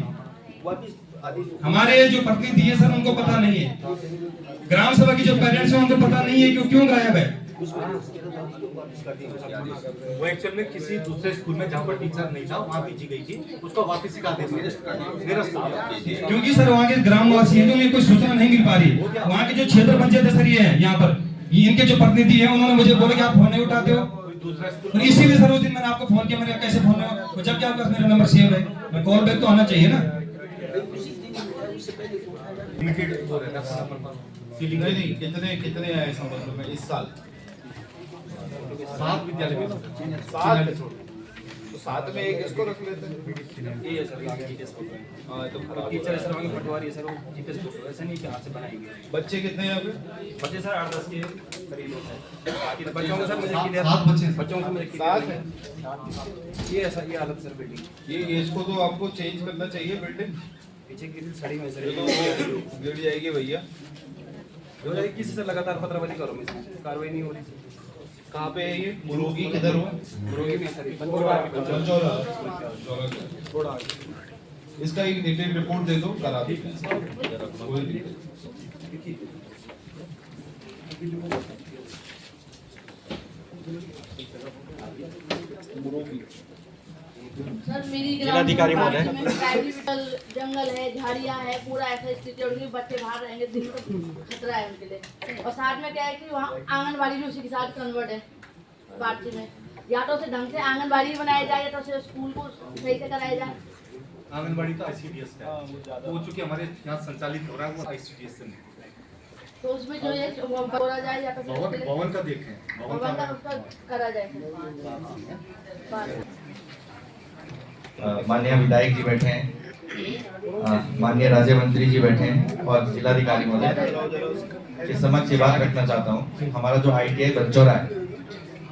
हमारे जो प्रतिनिधि है सर उनको पता नहीं है, ग्राम सभा की जो पेरेंट्स है उनको पता नहीं है कि क्यों गायब है। वो एक्चुअल में किसी दूसरे स्कूल में जहाँ पर टीचर नहीं था वहाँ भेजी गई थी, उसको वापस सिखा देते। क्योंकि सर वहाँ के ग्रामवासी हैं, उन्हें कोई सूचना नहीं मिल पा रही। वहाँ के जो क्षेत्र पंचायत है सर ये है, यहाँ पर इनके जो प्रतिनिधि है उन्होंने मुझे बोला कि आप फोन नहीं उठाते हो, तो इसीलिए सर उस दिन मैंने आपको फोन किया। मैंने कैसे फोन नहीं, जबकि आपके पास मेरा नंबर सेव है, मैं कॉल बैक तो आना चाहिए ना। नहीं कितने आए संबंध में इस साल? 7 विद्यालय में 7, तो 7 में एक इसको रख लेते हैं। ये है सर तो टीचर है सर वहाँ की पटवारी है सर, वो जीपीएस फोटो ऐसा नहीं कि हाथ से बनाएंगे। बच्चे कितने हैं यहाँ पे? बच्चे सर 8-10 के करीब है सर। बच्चों को सर मुझे 7 बच्चे, बच्चों को मुझे 7 है। ये ऐसा ये हालत सर बिल्डिंग, ये इसको तो आपको चेंज करना चाहिए बिल्डिंग। पीछे की सड़ी में सर गिर जाएगी भैया। 2021 से लगातार पत्रावली करो, इसमें कार्रवाई नहीं हो रही। कहाँ पे है ये? मुरोगी किधर हुआ? मुरोगी में सर थोड़ा इसका एक डिटेल रिपोर्ट दे दो, करा देते हैं। कोई दिक्कत सर मेरी जिलाधिकारी महोदय, जंगल है, झाड़ियाँ है, पूरा ऐसा स्थिति है, उनके बच्चे बाहर रहेंगे, दिन को खतरा है उनके लिए। और साथ में क्या है कि वहाँ आंगनबाड़ी भी उसी के साथ कन्वर्ट है बाटी में। या तो उसे ढंग से आंगनबाड़ी बनाया जाए या तो उसे स्कूल को सही से कराया जाए। आंगनबाड़ी तो आईसीडीएस का है, वो चूंकि हमारे यहाँ संचालित हो रहा है वो आईसीडीएस से नहीं। तो उसमें जो है बोला जाए या तो भवन का देखें, भवन का उसका करा जाए। माननीय विधायक जी बैठे हैं, माननीय राज्य मंत्री जी बैठे हैं और जिलाधिकारी महोदय के समक्ष ये बात रखना चाहता हूँ कि हमारा जो ITI बंचौरा है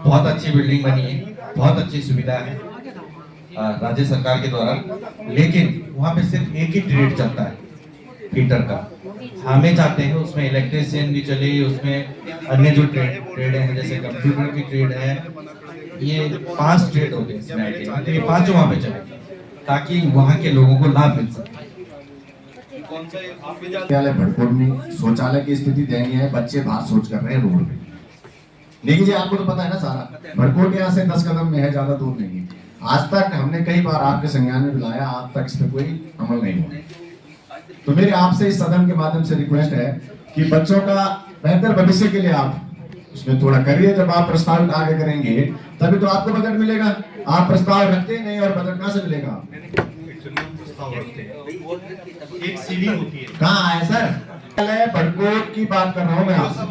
बहुत अच्छी बिल्डिंग बनी है, बहुत अच्छी सुविधा है राज्य सरकार के द्वारा, लेकिन वहाँ पे सिर्फ एक ही ट्रेड चलता है हीटर का। हमें चाहते हैं उसमें इलेक्ट्रिशियन भी चले, उसमें अन्य जो ट्रेड है जैसे कंप्यूटर की ट्रेड है, ये 5 ट्रेड होते हैं इसमें ITI, तो ये 5 वहाँ पे चले ताकि वहाँ के लोगों को लाभ मिल सके। विद्यालय भटपुर में शौचालय की स्थिति दयनीय है, बच्चे बाहर शौच कर रहे हैं रोड पे। लेकिन जी आपको तो पता है ना सारा, भटपुर के यहाँ से 10 कदम में है, ज्यादा दूर नहीं है। आज तक हमने कई बार आपके संज्ञान में बुलाया, आज तक इस पर कोई अमल नहीं हुआ। तो मेरे आपसे इस सदन के माध्यम से रिक्वेस्ट है कि बच्चों का बेहतर भविष्य के लिए आप उसमें थोड़ा करिए। जब आप प्रस्ताव आगे करेंगे तभी तो आपको बजट मिलेगा। आप प्रस्ताव रखते नहीं और बजट कहाँ से मिलेगा? एक सीलिंग होती है। कहाँ है सर? भटकोट की बात कर रहा हूँ मैं आपसे।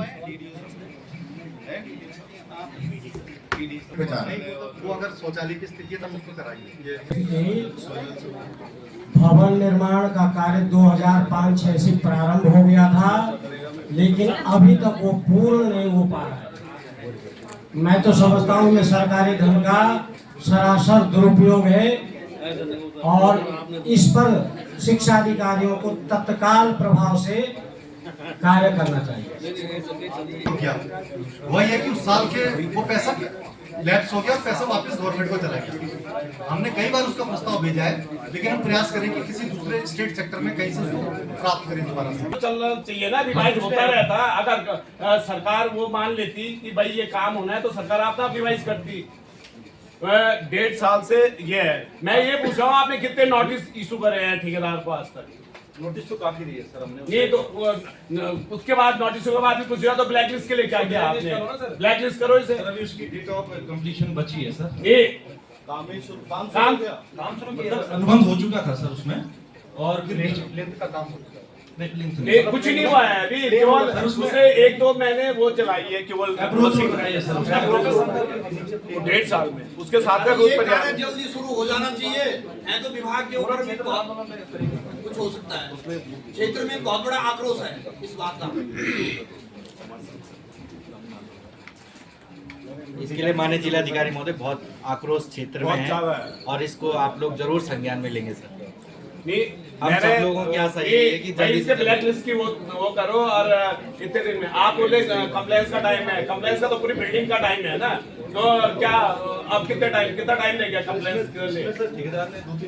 वो अगर शौचालय की स्थिति है तब उसको कराइए। भवन निर्माण का कार्य 2005-06 से प्रारंभ हो गया था, लेकिन अभी तक वो पूर्ण नहीं हो पा रहा है। मैं तो समझता हूँ ये सरकारी धन का सरासर दुरुपयोग है और इस पर शिक्षा अधिकारियों को तत्काल प्रभाव से कार्य करना चाहिए। वही है कि उस साल के वो पैसा लैप्स हो गया, पैसा वापस गवर्नमेंट को चला गया। हमने कई बार उसका प्रस्ताव भेजा है, लेकिन हम प्रयास करेंगे किसी दूसरे स्टेट सेक्टर में कहीं से उसको प्राप्त करें दोबारा से। चलना चाहिए ना, रिवाइज होता रहता। अगर सरकार वो मान लेती कि भाई ये काम होना है तो सरकार अपना रिवाइज करती। 1.5 साल से ये है। मैं ये पूछ रहा हूँ, आपने कितने नोटिस इशू करे हैं ठेकेदार को आज तक? नोटिस तो काफी दिए सर हमने। ये तो उसके बाद नोटिस के बाद भी पूछ रहा तो ब्लैक लिस्ट के लिए क्या किया आपने? ब्लैक लिस्ट करो इसे। अभी उसकी डेट ऑफ कंप्लीशन बची है सर। ये काम अनुबंध हो चुका था सर उसमें, और फिर लेंथ का काम हो चुका है। कुछ नहीं हुआ है अभी, केवल उससे 1-2 महीने वो चलाई है केवल। 1.5 साल में उसके साथ में जल्दी शुरू हो जाना चाहिए। तो विभाग के ऊपर भी कुछ हो सकता है। क्षेत्र में बहुत बड़ा आक्रोश है इस बात का। इसके लिए माननीय जिलाधिकारी महोदय बहुत आक्रोश क्षेत्र में है और इसको आप लोग जरूर संज्ञान में लेंगे सर। हम सब लोगों की आशा ये है कि जल्दी से ब्लैक लिस्ट की वो करो और कितने दिन में आप बोले कंप्लेंस का टाइम है। कंप्लेंस का तो पूरी बिल्डिंग का टाइम है ना, तो क्या अब कितना टाइम ले गया कंप्लेंस के लिए?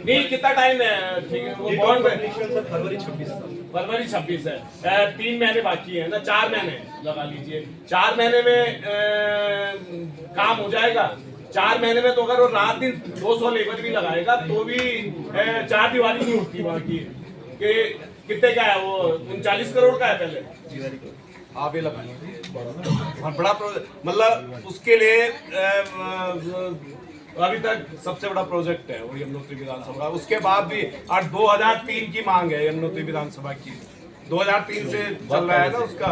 नहीं, कितना टाइम है? ठीक है, वो बॉन्ड फरवरी 26 है। 3 महीने बाकी है ना, 4 महीने लगा लीजिए। 4 महीने में काम हो जाएगा। 4 महीने में तो अगर वो रात दिन 200 लेबर भी लगाएगा तो भी 4 दीवारी नहीं उठती वहाँ की। कि कितने का है वो? 39 करोड़ का है पहले। आप ये लगाए बहुत बड़ा मतलब उसके लिए अभी तक सबसे बड़ा प्रोजेक्ट है वो यमुनोत्री विधानसभा। उसके बाद भी 2003 की मांग है यमुनोत्री विधानसभा की। 2003 से चल रहा है ना उसका।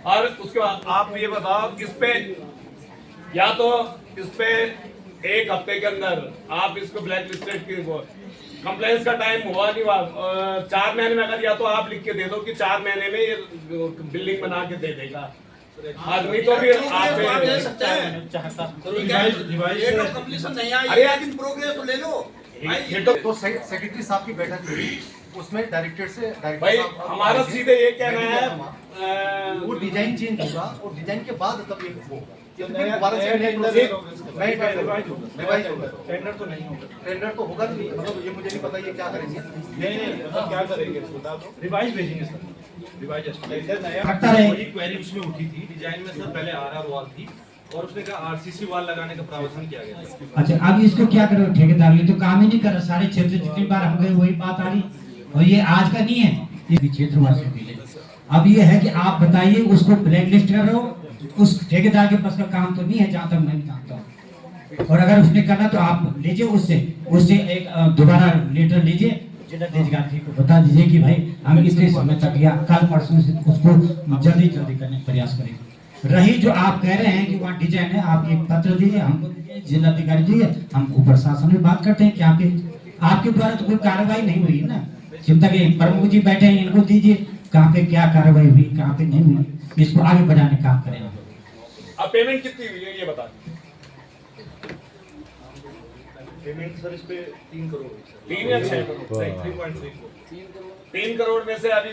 और उसके बाद आप ये बताओ, इस पे या तो इस पे 1 हफ्ते के अंदर आप इसको ब्लैक लिस्टेड की कंप्लेंस का टाइम हुआ नहीं हुआ 4 महीने में, अगर या तो आप लिख के दे दो कि 4 महीने में ये बिल्डिंग बना के दे देगा आदमी, तो फिर आप दे सकते हैं। कंप्लीशन नहीं आई, लेकिन प्रोग्रेस तो ले लो। तो सेक्रेटरी साहब की बैठक हुई, उसमें डायरेक्टर से भाई हमारा सीधे ये कहना है वो डिजाइन चेंज होगा और डिजाइन के बाद तब ये होगा। टेंडर तो नहीं होगा। टेंडर तो होगा नहीं, मतलब ये मुझे नहीं पता ये क्या करेंगे। नहीं क्या करेंगे बता दो। रिवाइज भेजेंगे सर, रिवाइज क्वेरी उसमें उठी थी। डिजाइन में सर पहले आरआर वॉल थी और उसने कहा आरसीसी वॉल लगाने का प्रावधान किया गया था। अच्छा, अब इसको क्या करो? ठेकेदार ये तो काम ही नहीं कर रहा। सारे क्षेत्र जितनी बार हम गए वही बात आ रही, और ये आज का नहीं है, ये क्षेत्रवासियों के लिए। अब ये है कि आप बताइए उसको ब्लैक लिस्ट करो। उस ठेकेदार के पास का काम तो नहीं है जहाँ तक मैं जानता हूँ। और अगर उसने करना तो आप लीजिए उससे एक दोबारा लेटर लीजिए, जिलाधिकारी को बता दीजिए कि भाई हम इतने समय तक या कल परसों से उसको जल्दी करने का प्रयास करेंगे। रही जो आप कह रहे हैं कि वहाँ डिजाइन है, आप एक पत्र दीजिए, हमको दीजिए, जिलाधिकारी दीजिए, हम ऊपर शासन में बात करते हैं कि आपके द्वारा तो कोई कार्रवाई नहीं हुई ना। चिंता के प्रमुख जी बैठे हैं, इनको दीजिए कहाँ पे क्या कार्रवाई हुई, कहाँ पे नहीं हुई, इसको आगे बढ़ाने का काम करें। अब पेमेंट कितनी हुई है ये बता। पेमेंट सर इस पे 3 करोड़ 3 या 6 करोड़ 3 करोड़ में से अभी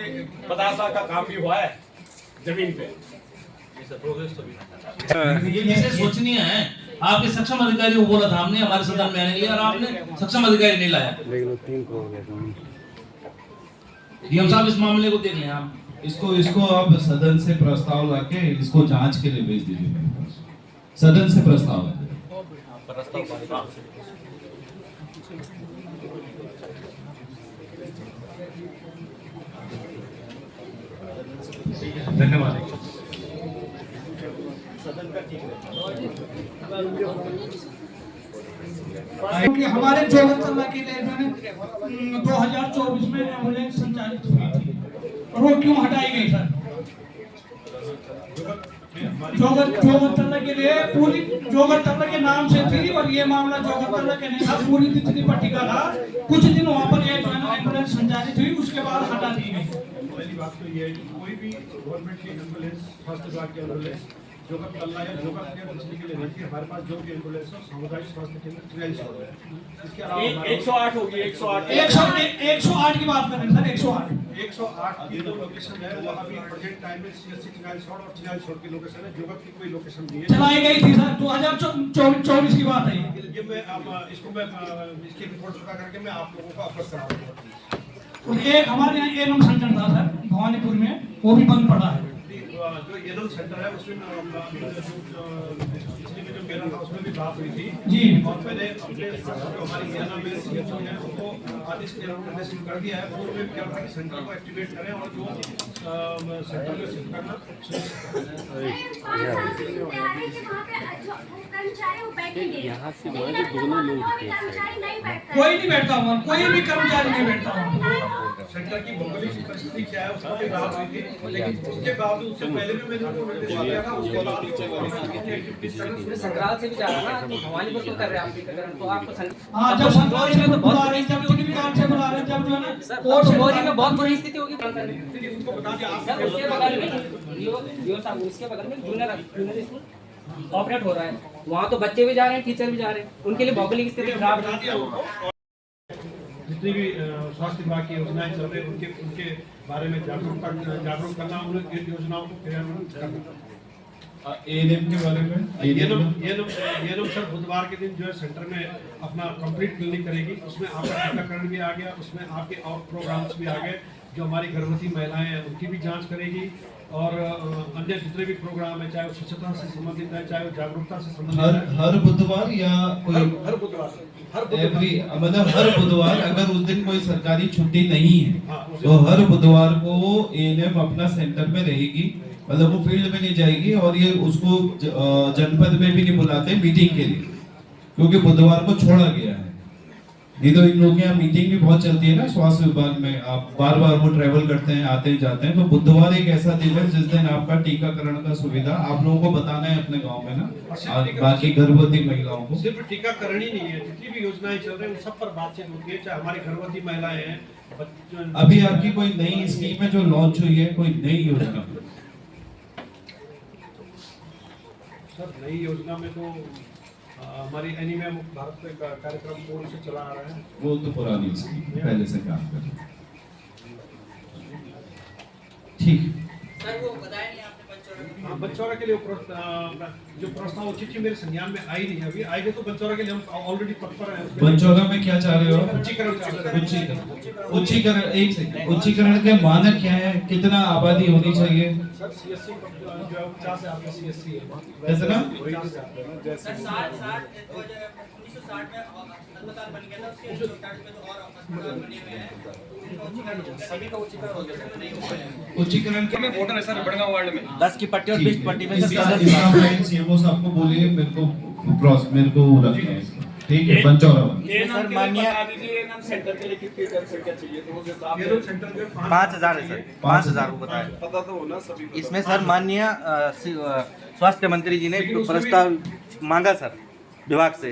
50 लाख का काम भी हुआ है जमीन पे। ये चीजें सोचनीय है। आपके सक्षम अधिकारी को बोला था हमने, हमारे सदन में आने के लिए, और आपने सक्षम अधिकारी नहीं लाया। 3 करोड़ डीएम साहब इस मामले को देख लें आप। इसको आप सदन से प्रस्ताव लाके इसको जांच के लिए भेज दीजिए मेरे पास। सदन से प्रस्ताव है। धन्यवाद। क्योंकि हमारे जोगतला के लिए 2024 में एम्बुलेंस संचालित हुई थी और वो क्यों हटाई गई सर? जोगतल्ला के लिए पूरी जोगतल्ला के नाम से थी और ये मामला जोगतल्ला के नहीं था, पूरी तितली पट्टी का था। कुछ दिन वहाँ पर एक जो है ना एम्बुलेंस संचालित हुई, उसके बाद हटा दी गई। पहली बात तो ये है कि कोई भी गवर्नमेंट की एम्बुलेंस, स्वास्थ्य विभाग की एम्बुलेंस जोगतल्ला या जोगत के बिजली के लिए रहती है। हमारे पास जो भी एम्बुलेंस हो सामुदायिक स्वास्थ्य केंद्र 43 हो गए। इसके अलावा 108 होगी, 108 108 की बात कर रहे हैं सर, 108 की जो लोकेशन है वो अभी प्रेजेंट टाइम में CSC 43 और 43 की लोकेशन है। जोगत की कोई लोकेशन नहीं है, चलाई गई थी सर 2024 की बात है ये मैं अब इसकी रिपोर्ट पता करके मैं आप लोगों को अवगत करा दूंगा। एक हमारे यहाँ एनम सेंटर था सर भवानीपुर में, वो भी बंद पड़ा है। जो एनम सेंटर है उसमें पिछले में जो मेला था उसमें भी बात हुई थी जी, और मैंने अपने जो हमारी सेना में CHO है उनको आदेश निर्देश कर दिया है। पूर्व में क्या था कि सेंटर को एक्टिवेट करें और जो सेंटर में शिफ्ट करना यहाँ से दोनों लोग कोई नहीं बैठता हुआ, कोई भी कर्मचारी नहीं बैठता हुआ। सेंटर की भौगोलिक परिस्थिति क्या है उसका भी बात हुई थी, लेकिन उसके बावजूद उससे पहले भी मैंने उनको निर्देश दिया था। उसके बाद संग्रहालय से भी जा रहा ना, तो भवानीपुर को कर रहे हैं आप भी कर रहे हैं, तो आपको हाँ, जब संग्रहालय से बुला रहे हैं, जब किसी भी काम से बुला रहे हैं, जब जो है ना कोर्ट मोरी में बहुत बुरी स्थिति होगी। उनको बता दिया सर, उसके बगल में लियो साहब, उसके बगल में जूनियर स्कूल ऑपरेट हो रहा है, वहाँ तो बच्चे भी जा रहे हैं, टीचर भी जा रहे हैं, उनके लिए भौगोलिक स्थिति खराब है। जितनी भी स्वास्थ्य विभाग की योजनाएं चल रही हैं उनके बारे में जागरूक करना, उन योजनाओं को क्रियान्वयन करना। ANM के बारे में ये लोग सर बुधवार के दिन जो है सेंटर में अपना कंप्लीट क्लिनिक करेगी। उसमें आपका टीकाकरण भी आ गया, उसमें आपके और प्रोग्राम्स भी आ गए। जो हमारी गर्भवती महिलाएं हैं उनकी भी जांच करेगी और अन्य जितने भी प्रोग्राम है, चाहे वो स्वच्छता से संबंधित है, चाहे वो जागरूकता से संबंधित है, हर बुधवार या कोई हर बुधवार मतलब हर बुधवार अगर उस दिन कोई सरकारी छुट्टी नहीं है तो हर बुधवार को ANM अपना सेंटर में रहेगी। मतलब वो फील्ड में नहीं जाएगी और ये उसको जनपद में भी नहीं बुलाते मीटिंग के लिए, क्योंकि बुधवार को छोड़ा गया है। नहीं तो इन लोगों के यहाँ मीटिंग भी बहुत चलती है ना स्वास्थ्य विभाग में, आप बार बार वो ट्रेवल करते हैं, आते हैं जाते हैं। तो बुधवार एक ऐसा दिन है जिस दिन आपका टीकाकरण का सुविधा आप लोगों को बताना है अपने गांव में ना, और बाकी गर्भवती महिलाओं को। सिर्फ टीकाकरण ही नहीं है, जितनी भी योजनाएं चल रही है उन सब पर बातचीत होती है। चाहे हमारी गर्भवती महिलाएं हैं, अभी आपकी कोई नई स्कीम है जो लॉन्च हुई है, कोई नई योजना? सर नई योजना में तो हमारी एनीमिया मुक्त भारत का कार्यक्रम पूर्ण से चला आ रहा है। वो तो पुरानी स्कीम पहले से काम कर रहे हैं। ठीक सर वो बताया नहीं आपने बंचौरा बंचौरा के लिए जो प्रस्ताव चिट्ठी मेरे संज्ञान में आई नहीं, अभी आएगी तो बंचौरा के लिए हम ऑलरेडी तत्पर हैं। बंचौरा में क्या चाह रहे हो? उच्चीकरण। एक सेकंड, उच्चीकरण के मानक क्या है? कितना आबादी होनी चाहिए? सर CSC जो 50 से आपका CSC है कितना? सर 1960 में अस्पताल बन गया था, उसके 1960 में तो और अस्पताल बने हुए हैं, सभी का उच्चीकरण हो गया। उच्चीकरण के में वोटर है सर बड़गांव वार्ड में 10 की पट्टी और 20 पट्टी में CMO साहब को बोलिए मेरे को रखना है। ठीक है, बंचौरा सर मानिए नाम सेंटर के लिए कितनी जनसंख्या चाहिए, तो वो हिसाब ये सेंटर जो 5000 है सर, 5000 को बताया। पता तो होना सभी को। इसमें सर माननीय स्वास्थ्य मंत्री जी ने प्रस्ताव मांगा सर विभाग से,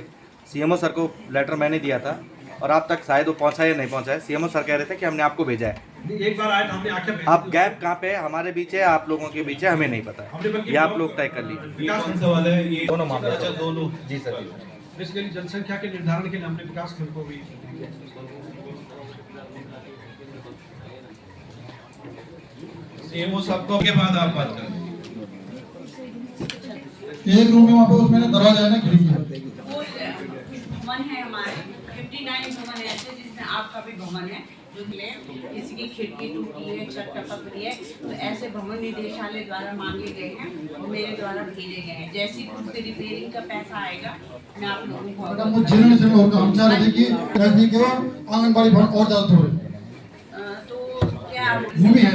CMO सर को लेटर मैंने दिया था और आप तक शायद वो पहुंचा या नहीं पहुंचा है। CMO सर कह रहे थे कि हमने आपको भेजा है। एक बार आए तो हमने आके आप गैप कहाँ पे है, हमारे बीच है, आप लोगों के बीच है, हमें नहीं पता है, ये आप लोग तय कर लीजिए। कौन सा वाला है ये? दोनों मामले दोनों। जी सर। बेसिकली जनसंख्या के निर्धारण के लिए हमने विकास खंड को भी CMO साहब को के बाद आप बात करें। एक रूम में वहाँ पे उसमें दरवाजा है ना, खिड़की है। भवन है हमारे 59 भवन ऐसे जिसमें आपका भी भवन है, जो किसी की खिड़की टूटी है, छत टपक रही है, तो ऐसे भवन निदेशालय द्वारा मांगे गए हैं और मेरे द्वारा भेजे गए हैं। जैसी उसके रिपेयरिंग का पैसा आएगा मैं आप लोगों को हम चाह रहे थे कि आंगनबाड़ी भवन और ज्यादा थोड़े तो क्या भूमि है,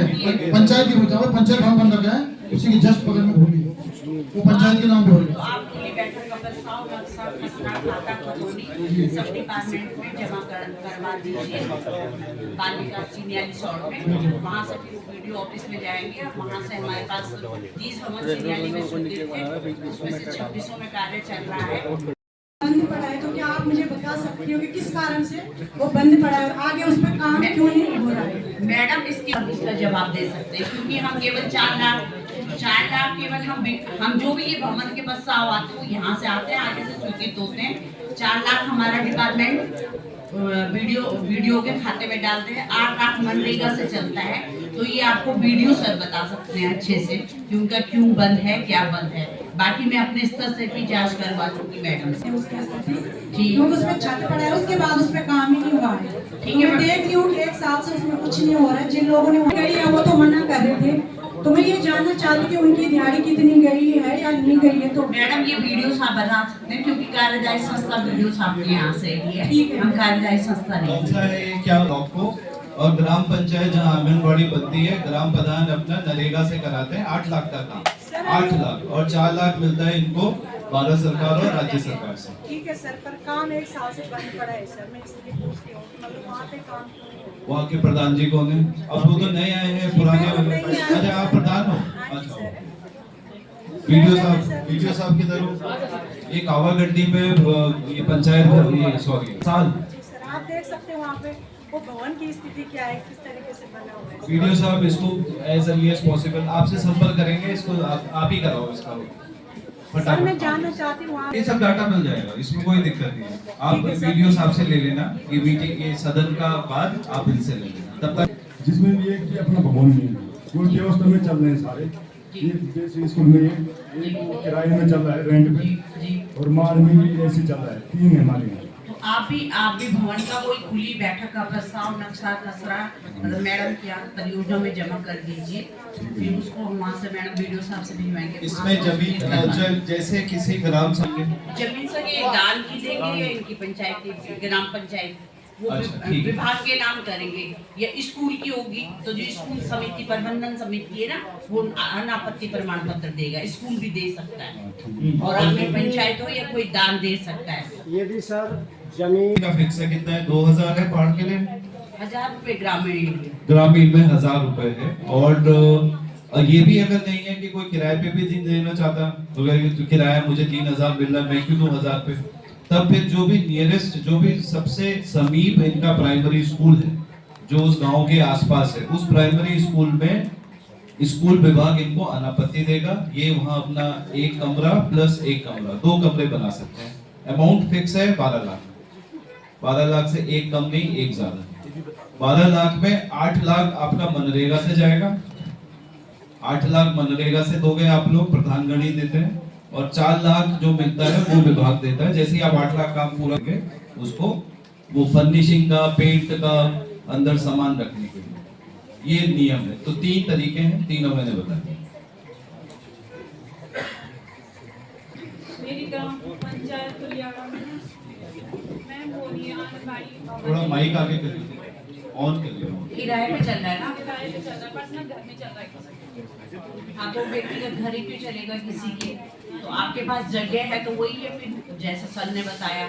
पंचायत की भूमि, पंचायत भवन बन रखा है, उसी के जस्ट बगल में भूमि है, वो पंचायत के नाम पे हो गया। आप खुली बैठक का प्रस्ताव नक्शा खसरा खाता खतौनी सब डिपार्टमेंट में जमा करवा दीजिए बालिका सीनियर सॉर्ट में। वहाँ से वीडियो ऑफिस में जाएंगे और वहाँ से हमारे पास 30 भवन सीनियर में स्वीकृत थे, उसमें से 26 में कार्य चल रहा है। बंद पड़ा है तो क्या आप मुझे बता सकती हो कि किस कारण से वो बंद पड़ा है और आगे उसमें काम क्यों नहीं हो रहा है? मैडम इसका जवाब दे सकते हैं क्योंकि हम केवल 4 लाख केवल हम जो भी ये भवन के प्रस्ताव आते हैं वो यहाँ से आते हैं, आगे से स्वीकृत होते हैं। 4 लाख हमारा डिपार्टमेंट वीडियो के खाते में डालते हैं, 8 लाख मनरेगा से चलता है। तो ये आपको वीडियो सर बता सकते हैं अच्छे से कि उनका क्यों बंद है, क्या बंद है। बाकी मैं अपने स्तर से भी जांच करवा दूंगी मैडम से। क्योंकि उसमें छत पड़ा है, उसके बाद उसमें काम ही नहीं हुआ है। ठीक है, मैं देख रही हूँ 1 साल से उसमें कुछ नहीं हो रहा है। जिन लोगों ने गई है वो तो मना कर रहे थे, तो मैं ये जानना चाहती कि उनकी दिहाड़ी कितनी गई है या नहीं गई है। तो मैडम ये वीडियो आप बता सकते हैं क्योंकि कार्यदायी संस्था वीडियो आपके यहाँ से ही है। ठीक है, हम कार्यदायी संस्था नहीं क्या ब्लॉक को और ग्राम पंचायत जहाँ आंगनबाड़ी बनती है, ग्राम प्रधान अपना नरेगा से कराते हैं 8 लाख का काम, 8 लाख और 4 लाख मिलता है इनको भारत सरकार और राज्य सरकार से। ठीक है सर, पर काम 1 साल से बंद पड़ा है सर। मैं इसलिए पूछती हूँ मतलब वहाँ पे काम क्यों नहीं हो रहा? वहाँ के प्रधान जी कौन है? अब वो तो नए आए हैं, पुराने अच्छा आप प्रधान हो? अच्छा वीडियो साहब की तरफ ये कावागड्डी पे ये पंचायत ये सॉरी साल सर आप देख सकते हैं वहाँ पे वो भवन की स्थिति क्या है, किस तरीके से बना हुआ है। वीडियो साहब इसको एज अर्ली एज पॉसिबल आपसे संपर्क करेंगे, इसको आप ही कराओ इसका। सर मैं जानना चाहती हूँ ये सब डाटा मिल जाएगा, इसमें कोई दिक्कत नहीं है। आप वीडियो साहब से ले लेना, ये मीटिंग ये सदन का बाद आप इनसे ले लेना तब तक। जिसमें भी एक अपना भवन में जो व्यवस्था में चल रहे हैं सारे, जैसे स्कूल में एक किराए में चल रहा है रेंट पे और माल में भी ऐसे चल रहा है, 3 है हमारे यहाँ। तो आप भी भवन का कोई खुली बैठक का प्रस्ताव नक्शा खसरा मैडम के यहाँ परियोजना में जमा कर दीजिए, फिर उसको वहाँ से मैडम वीडियो साहब से भिजवाएंगे। इसमें जमीन जैसे किसी ग्राम जमीन सर ये दान की देंगे या इनकी पंचायत की ग्राम पंचायत वो विभाग के नाम करेंगे या स्कूल की होगी तो जो स्कूल समिति प्रबंधन समिति है ना वो अनापत्ति प्रमाण पत्र देगा, स्कूल भी दे सकता है और आपकी पंचायत हो या कोई दान दे सकता है। ये भी सर जमीन का फिक्स है कितना है? 2000 है पहाड़ के लिए, 1000 रुपए ग्रामीण में 1000 रुपए है। और ये भी अगर नहीं है कि कोई किराए पे भी देना चाहता, तो अगर किराया मुझे 3000 मिल रहा है मैं क्यों दूं 1000 पे, तब फिर जो भी नियरेस्ट जो भी सबसे समीप इनका प्राइमरी स्कूल है जो उस गांव के आसपास है, उस प्राइमरी स्कूल में स्कूल विभाग इनको अनापत्ति देगा। ये वहां अपना 1 कमरा प्लस 1 कमरा 2 कमरे बना सकते हैं। अमाउंट फिक्स है 12 लाख, 12 लाख से 1 कम नहीं 1 ज्यादा। 12 लाख में 8 लाख आपका मनरेगा से जाएगा, 8 लाख मनरेगा से दोगे आप लोग, प्रधानगण ही देते हैं, और 4 लाख जो मिलता है वो विभाग देता है। जैसे ही आप 8 लाख काम पूरा करेंगे उसको वो फर्निशिंग का, पेंट का, अंदर सामान रखने के लिए ये नियम है। तो 3 तरीके हैं, तीनों मैंने बताया। मेरी ग्राम पंचायत पुलियाड़ा में मैम हो रही है आंगनबाड़ी। थोड़ा माइक आगे कर लीजिए, ऑन कर लीजिए। किराए पे चल रहा है ना, किराए पे चल रहा है, पर्सनल घर में चल रहा है। हाँ तो व्यक्तिगत घर ही क्यों चलेगा किसी के? तो आपके पास जगह है तो वही है, फिर जैसे सर ने बताया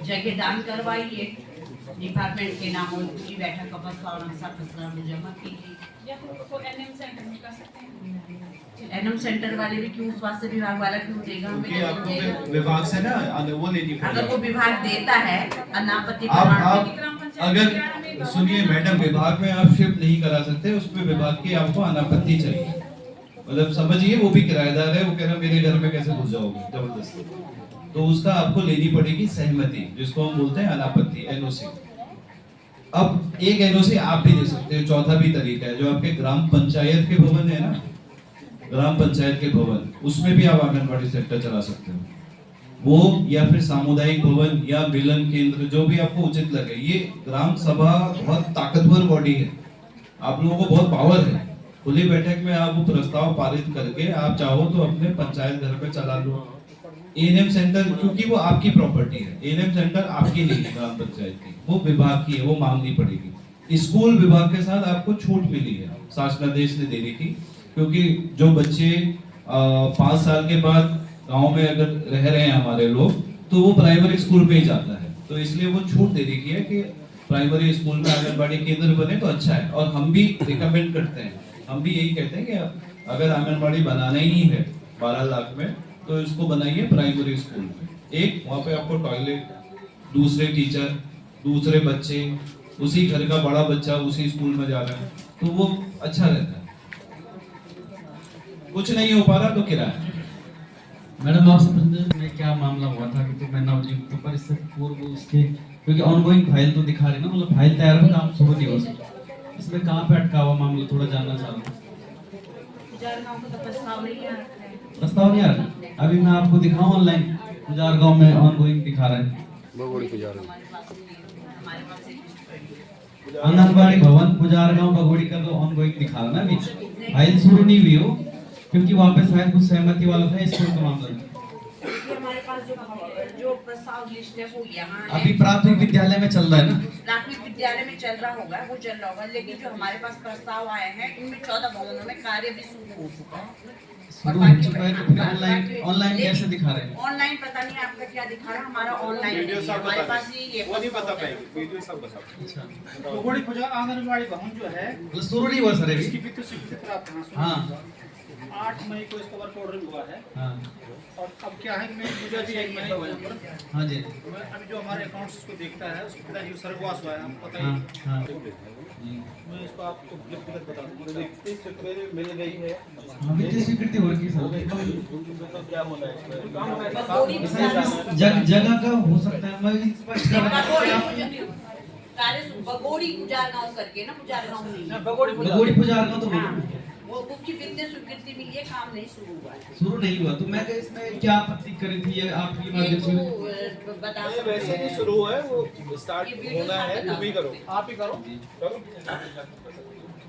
जगह दान करवाइए, डिपार्टमेंट के नाम और पूरी बैठक का प्रस्ताव नक्शा खसरा में जमा कीजिए या फिर उसको एनएम सेंटर में कर सकते हैं। एनएम सेंटर वाले भी क्यों, स्वास्थ्य विभाग वाला क्यों देगा? हमें आपको विभाग से ना वो लेनी पड़ेगी। अगर वो विभाग देता है अनापत्ति अगर सुनिए मैडम, विभाग में आप शिफ्ट नहीं करा सकते, उसमें विभाग की आपको अनापत्ति चाहिए। मतलब समझिए वो भी किराएदार है, वो कह रहा मेरे घर में कैसे घुस जाओगे जबरदस्ती, तो उसका आपको लेनी पड़ेगी सहमति, जिसको हम बोलते हैं अनापत्ति, एनओसी। अब एक एनओसी आप भी दे सकते हो। चौथा भी तरीका है, जो आपके ग्राम पंचायत के भवन है ना, ग्राम पंचायत के भवन, उसमें भी आप आंगनबाड़ी सेंटर चला सकते हो, वो या फिर सामुदायिक भवन या मिलन केंद्र, जो भी आपको उचित लगे। ये ग्राम सभा बहुत ताकतवर बॉडी है, आप लोगों को बहुत पावर है। खुली बैठक में आप वो प्रस्ताव पारित करके आप चाहो तो अपने पंचायत घर पे चला लो। एएनएम सेंटर क्योंकि वो आपकी प्रॉपर्टी है, एएनएम सेंटर आपकी नहीं है, ग्राम पंचायत की, वो विभाग की है, वो मांगनी पड़ेगी। स्कूल विभाग के साथ आपको छूट मिली है शासनादेश ने देने की, क्योंकि जो बच्चे 5 साल के बाद गांव में अगर रह रहे हैं हमारे लोग तो वो प्राइमरी स्कूल पे ही जाता है, तो इसलिए वो छूट दे रही है कि प्राइमरी स्कूल में आंगनबाड़ी केंद्र बने तो अच्छा है। और हम भी रिकमेंड करते हैं, हम भी यही कहते हैं कि अगर आंगनबाड़ी बनाना ही है 12 लाख में तो इसको बनाइए प्राइमरी स्कूल में। एक वहाँ पे आपको टॉयलेट, दूसरे टीचर, दूसरे बच्चे, उसी घर का बड़ा बच्चा उसी स्कूल में जा रहा है तो वो अच्छा रहता है। कुछ नहीं हो पा रहा तो किराया। मैडम आपसे पूछने में क्या मामला हुआ था कि तो मैं नवनियुक्त पर इससे पूर्व उसके क्योंकि ऑनगोइंग फाइल तो दिखा रहे ना, मतलब फाइल तैयार है, काम शुरू नहीं हो सकता, इसमें कहाँ पे अटका हुआ मामला थोड़ा जानना चाह रहा हूँ। प्रस्ताव नहीं आ रहा, अभी मैं आपको दिखाऊं ऑनलाइन, पुजार गांव में ऑनगोइंग दिखा रहा है, आंगनबाड़ी भवन पुजार गांव बगोड़ी का तो ऑनगोइंग दिखा रहा ना, अभी फाइल शुरू नहीं हुई हो क्योंकि वहाँ पे शायद कुछ सहमति वाला था स्कूल का मामला। हमारे पास जो प्रस्ताव लिस्ट है वो यहाँ है। अभी प्राथमिक विद्यालय में चल रहा है ना, प्राथमिक विद्यालय में चल रहा होगा, वो चल रहा होगा, लेकिन जो हमारे पास प्रस्ताव आए हैं इनमें 14 भवनों में कार्य भी शुरू हो चुका है। शुरू हो चुका है तो फिर ऑनलाइन कैसे दिखा रहे हैं? ऑनलाइन पता नहीं आपका क्या दिखा रहा है, हमारा ऑनलाइन हमारे पास ये नहीं बता पाएंगे, वीडियो सब बता पाएंगे। बगोड़ी पूजा आंगनबाड़ी भवन जो है शुरू नहीं हुआ सर, इसकी वित्त स्वीकृति प्राप्त है। हाँ 8 मई को इसका वर्क ऑर्डर हुआ है। हाँ और अब क्या है, मैं मुझे भी 1 महीना हुआ है पर। हाँ जी, मैं अभी जो हमारे अकाउंट्स को देखता है उसको पता नहीं स्वर्गवास हुआ है, आपको पता हाँ ही। हाँ मैं इसको आपको व्यक्तिगत बता दूं, वित्तीय स्वीकृति मिल गई है। वित्तीय स्वीकृति हो रही है सर, क्या होना है इसमें? जगह का हो सकता है, मैं स्पष्ट कर रहा हूं। बगोड़ी पुजार गाँव करके ना, पुजार गाँव नहीं, बगोड़ी पुजार गाँव तो वो उसकी वित्तीय स्वीकृति मिली है, काम नहीं शुरू हुआ है। शुरू नहीं हुआ तो मैं इसमें क्या आपत्ति करी थी, ये आपकी माध्यम से बता वैसे ही शुरू है, वो स्टार्ट होना है, तुम ही करो, आप ही करो। तो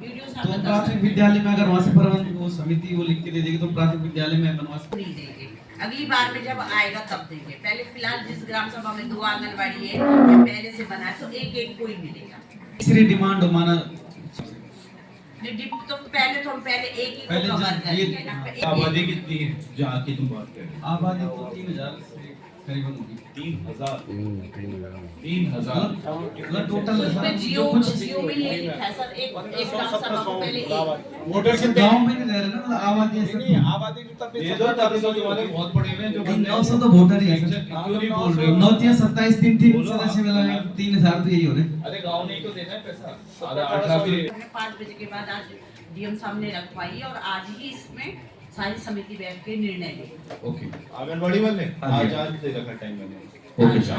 प्राथमिक विद्यालय में अगर वहाँ से प्रबंध वो समिति वो लिख के दे देगी तो प्राथमिक विद्यालय में बनवा नहीं देंगे, अगली बार में जब आएगा तब देंगे। पहले फिलहाल जिस ग्राम सभा में 2 आंगनबाड़ी है ये पहले से बना है तो एक को ही मिलेगा। तीसरी डिमांड माना तो पहले एक ही को कवर करेंगे ना। आबादी कितनी है जहाँ की तुम बात कर रहे हो? आबादी तो 3000 से करीबन होगी। 3000 मतलब टोटल उसमें जियो में ये लिखा है सर, एक ग्राम सभा को पहले एक वोटर से गांव में नहीं रह रहे ना, मतलब आबादी नहीं आबादी तब ये जो वाले बहुत बड़े हैं जो 900 तो वोटर ही है, क्यों नहीं बोल रहे हो? 9 3 27 3 सदस्य मिला 3000 तो यही हो रहे। अरे गांव नहीं तो देना है पैसा, 18 भी 5 बजे के बाद आज डीएम साहब ने रखवाई है और आज ही इसमें सारी समिति बैठ के निर्णय ले। ओके, आंगनबाड़ी वाले आज दे रखा टाइम मैंने। ओके सर,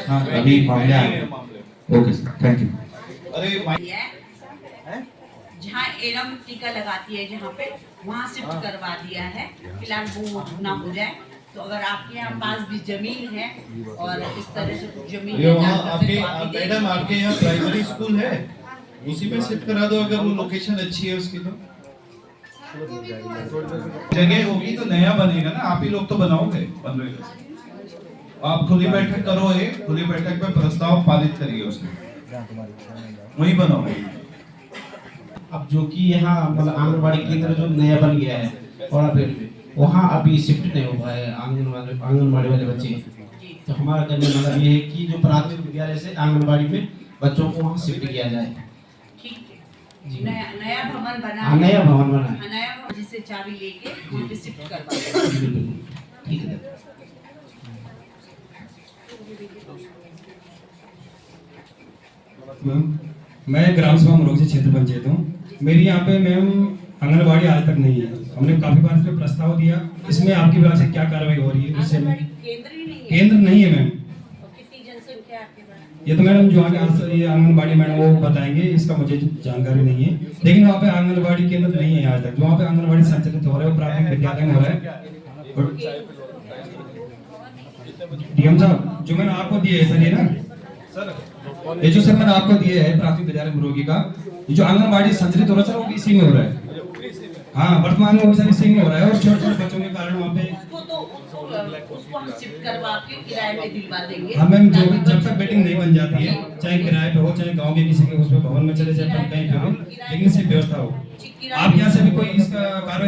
हाँ अभी मामले आए। Okay sir, thank you. अरे जहाँ एरम टीका लगाती है जहाँ पे वहाँ शिफ्ट करवा दिया है, फिलहाल वो ना हो जाए तो अगर आपके यहाँ पास भी जमीन है और इस तरह से कुछ जमीन ये वहाँ आपके मैडम आपके यहाँ प्राइमरी स्कूल है उसी में शिफ्ट करा दो, अगर वो लोकेशन अच्छी है उसकी तो जगह होगी तो नया बनेगा ना, आप ही लोग तो बनाओगे 15 अगस्त। आप खुली बैठक करो, एक खुली बैठक में प्रस्ताव पारित करिए उसमें, वही बनाओगे। अब जो कि यहाँ मतलब आंगनबाड़ी केंद्र जो नया बन गया है और अभी वहाँ अभी शिफ्ट नहीं हुआ है आंगनबाड़ी वाले बच्चे, तो हमारा कहने का मतलब ये है कि जो प्राथमिक विद्यालय से आंगनबाड़ी में बच्चों को वहाँ शिफ्ट किया जाए। नया भवन बना है, नया भवन बना है, नया भवन जिससे चाबी लेके वहाँ पे शिफ्ट करवा। ठीक है। मैं ग्राम सभा मुरोग से क्षेत्र पंचायत हूँ। मेरी यहाँ पे मैम आंगनबाड़ी आज तक नहीं है, हमने काफी बार इस पे प्रस्ताव दिया, इसमें आपकी विभाग से क्या कार्रवाई हो रही है? उससे केंद्र नहीं है मैम, ये तो मैडम जो आगे ये आंगनबाड़ी मैडम वो बताएंगे, इसका मुझे जानकारी नहीं है, लेकिन वहाँ पे आंगनबाड़ी केंद्र नहीं है आज तक। जो वहाँ पे आंगनबाड़ी संचालित हो रहा है वो प्राथमिक विद्यालय में हो रहा है। डीएम साहब जो मैंने आपको दिए है सर, ये ना सर ये जो सर मैंने आपको दिए है प्राथमिक विद्यालय मुरोगी का, ये जो आंगनबाड़ी संचालित हो रहा है सर वो इसी में हो रहा है। हाँ वर्तमान में सर इसी में हो रहा है और छोटे छोटे बच्चों के कारण वहाँ पे उसको हम शिफ्ट करवा के किराए पे दिलवा देंगे। हाँ मैम, जब तक बेटिंग नहीं बन जाती है, चाहे किराए पे हो चाहे गांव के किसी के उसमें भवन में चले जाए, कहीं पे हो, लेकिन इसकी व्यवस्था हो। आप यहाँ से भी कोई इसका कार्य